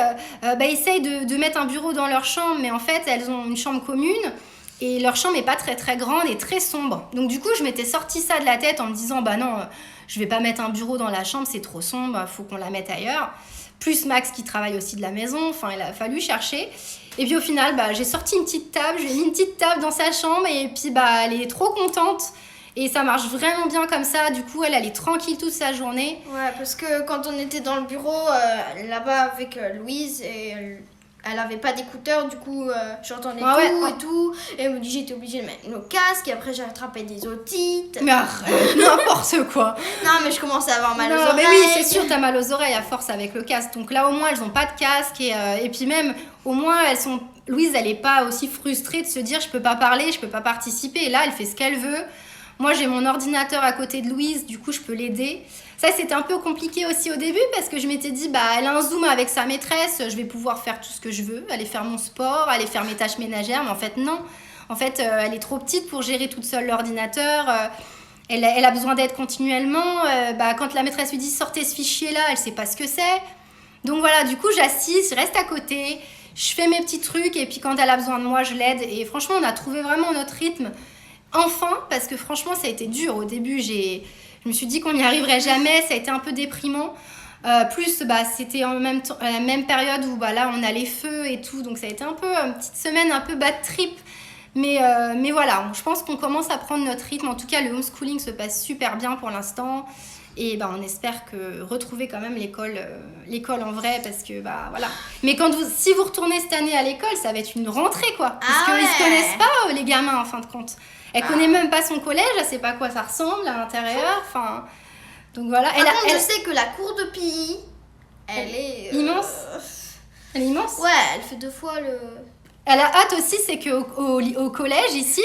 essaye de mettre un bureau dans leur chambre, mais en fait elles ont une chambre commune et leur chambre est pas très très grande et très sombre. Donc du coup je m'étais sorti ça de la tête en me disant bah non, je vais pas mettre un bureau dans la chambre, c'est trop sombre, faut qu'on la mette ailleurs. Plus Max qui travaille aussi de la maison, enfin il a fallu chercher. Et puis au final, j'ai sorti une petite table, j'ai mis une petite table dans sa chambre et puis elle est trop contente. Et ça marche vraiment bien comme ça, du coup elle est tranquille toute sa journée. Ouais, parce que quand on était dans le bureau, là-bas avec Louise, et elle avait pas d'écouteurs, du coup j'entendais tout et tout. Et elle me dit j'étais obligée de mettre le casque et après j'ai rattrapé des otites. Mais arrête, n'importe quoi. Non mais je commençais à avoir mal aux oreilles. Mais oui, c'est sûr, t'as mal aux oreilles à force avec le casque. Donc là au moins elles ont pas de casque et puis même au moins Louise elle est pas aussi frustrée de se dire je peux pas parler, je peux pas participer. Et là elle fait ce qu'elle veut. Moi j'ai mon ordinateur à côté de Louise, du coup je peux l'aider. Ça c'était un peu compliqué aussi au début parce que je m'étais dit elle a un Zoom avec sa maîtresse, je vais pouvoir faire tout ce que je veux, aller faire mon sport, aller faire mes tâches ménagères, mais en fait non. En fait elle est trop petite pour gérer toute seule l'ordinateur, elle a besoin d'aide continuellement, quand la maîtresse lui dit sortez ce fichier là, elle sait pas ce que c'est. Donc voilà, du coup j'assiste, je reste à côté, je fais mes petits trucs et puis quand elle a besoin de moi je l'aide et franchement on a trouvé vraiment notre rythme. Enfin, parce que franchement ça a été dur au début, je me suis dit qu'on n'y arriverait jamais, ça a été un peu déprimant. C'était en même temps, la même période où là on a les feux et tout, donc ça a été un peu une petite semaine un peu bad trip. Mais voilà, je pense qu'on commence à prendre notre rythme. En tout cas, le homeschooling se passe super bien pour l'instant. Et on espère retrouver quand même l'école en vrai parce que voilà. Mais si vous retournez cette année à l'école, ça va être une rentrée quoi. Parce qu'ils se connaissent pas les gamins en fin de compte. Elle connaît même pas son collège, elle sait pas à quoi ça ressemble à l'intérieur. Enfin, donc voilà. Je sais que la cour de PI, elle est immense. Elle est immense. Ouais, elle fait 2 fois le. Elle a hâte aussi, c'est qu'au collège ici,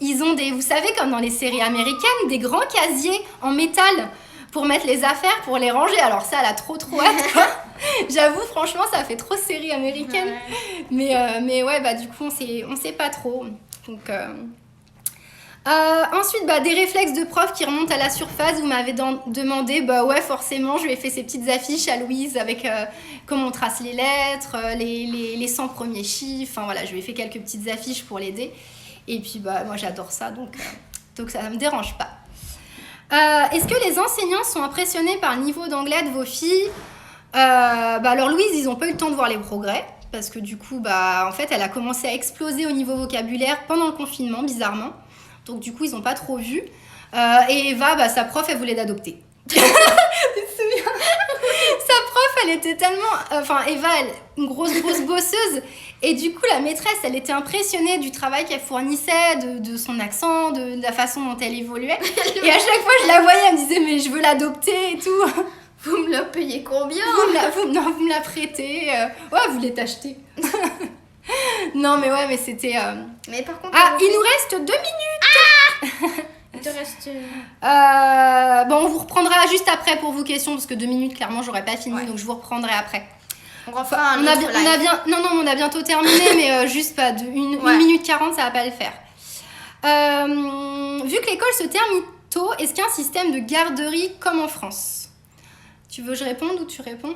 ils ont vous savez comme dans les séries américaines, des grands casiers en métal pour mettre les affaires, pour les ranger. Alors ça, elle a trop hâte quoi. J'avoue, franchement, ça fait trop série américaine. Ouais. Mais ouais, du coup, on sait pas trop. Donc ensuite, des réflexes de prof qui remontent à la surface. Vous m'avez demandé, ouais, forcément, je lui ai fait ces petites affiches à Louise avec comment on trace les lettres, les 100 premiers chiffres. Enfin voilà, je lui ai fait quelques petites affiches pour l'aider. Et puis, moi, j'adore ça, donc ça ne me dérange pas. Est-ce que les enseignants sont impressionnés par le niveau d'anglais de vos filles ? Alors Louise, ils n'ont pas eu le temps de voir les progrès parce que du coup, en fait, elle a commencé à exploser au niveau vocabulaire pendant le confinement, bizarrement. Donc du coup, ils n'ont pas trop vu. Et Eva, sa prof, elle voulait l'adopter. Tu te souviens ? Sa prof, elle était tellement... Eva, une grosse bosseuse. Et du coup, la maîtresse, elle était impressionnée du travail qu'elle fournissait, de son accent, de la façon dont elle évoluait. Et à chaque fois, je la voyais, elle me disait, mais je veux l'adopter et tout. Vous me la payez combien ? Vous me la prêtez. Ouais, vous l'êtes acheté. Non, mais ouais, mais c'était... Mais par contre... il nous reste 2 minutes. Il te reste... on vous reprendra juste après pour vos questions, parce que 2 minutes, clairement, j'aurais pas fini, donc je vous reprendrai après. On refera un autre live. On a bientôt terminé, mais juste pas de 1 minute 40, ça va pas le faire. Vu que l'école se termine tôt, est-ce qu'il y a un système de garderie comme en France ? Tu veux que je réponde ou tu réponds ?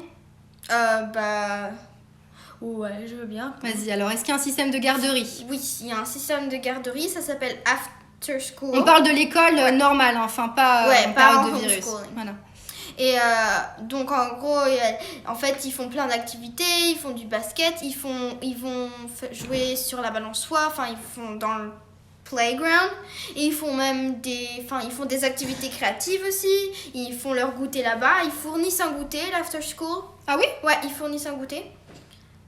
Ouais, je veux bien. Vas-y, alors, est-ce qu'il y a un système de garderie ? Oui, il y a un système de garderie, ça s'appelle After School. On parle de l'école normale, enfin pas pas de virus. Voilà. Et donc en gros, en fait, ils font plein d'activités, ils font du basket, ils vont jouer sur la balançoire, ils font dans le playground, et ils font même des activités créatives aussi, ils font leur goûter là-bas, ils fournissent un goûter, l'after school. Ah oui ? Ouais, ils fournissent un goûter.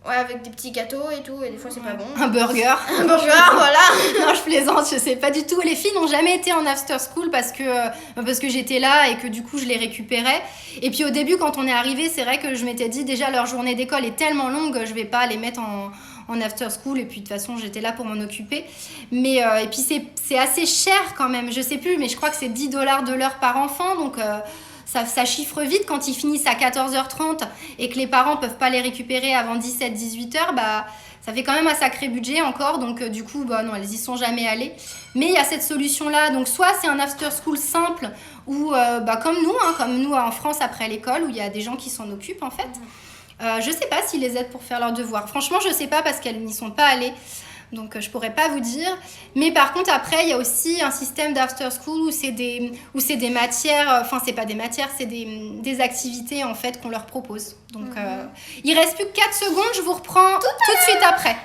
Ouais, avec des petits gâteaux et tout, et des fois c'est pas bon. Un burger. Un burger, voilà. Non, je plaisante, je sais pas du tout. Les filles n'ont jamais été en after school parce que j'étais là et que du coup je les récupérais. Et puis au début, quand on est arrivé, c'est vrai que je m'étais dit déjà leur journée d'école est tellement longue, je vais pas les mettre en after school. Et puis de toute façon, j'étais là pour m'en occuper. Mais et puis c'est assez cher quand même. Je sais plus, mais je crois que c'est $10 de l'heure par enfant, donc. Ça chiffre vite quand ils finissent à 14h30 et que les parents peuvent pas les récupérer avant 17-18h, bah ça fait quand même un sacré budget encore, donc du coup bah non, elles y sont jamais allées. Mais il y a cette solution là, donc soit c'est un after school simple ou bah comme nous en France après l'école où il y a des gens qui s'en occupent en fait. Je sais pas s'ils les aident pour faire leurs devoirs. Franchement, je sais pas parce qu'elles n'y sont pas allées. Donc je pourrais pas vous dire. Mais par contre après il y a aussi un système d'after school où c'est des matières, enfin c'est pas des matières, c'est des activités en fait qu'on leur propose. Donc il reste plus que 4 secondes, je vous reprends tout de suite après.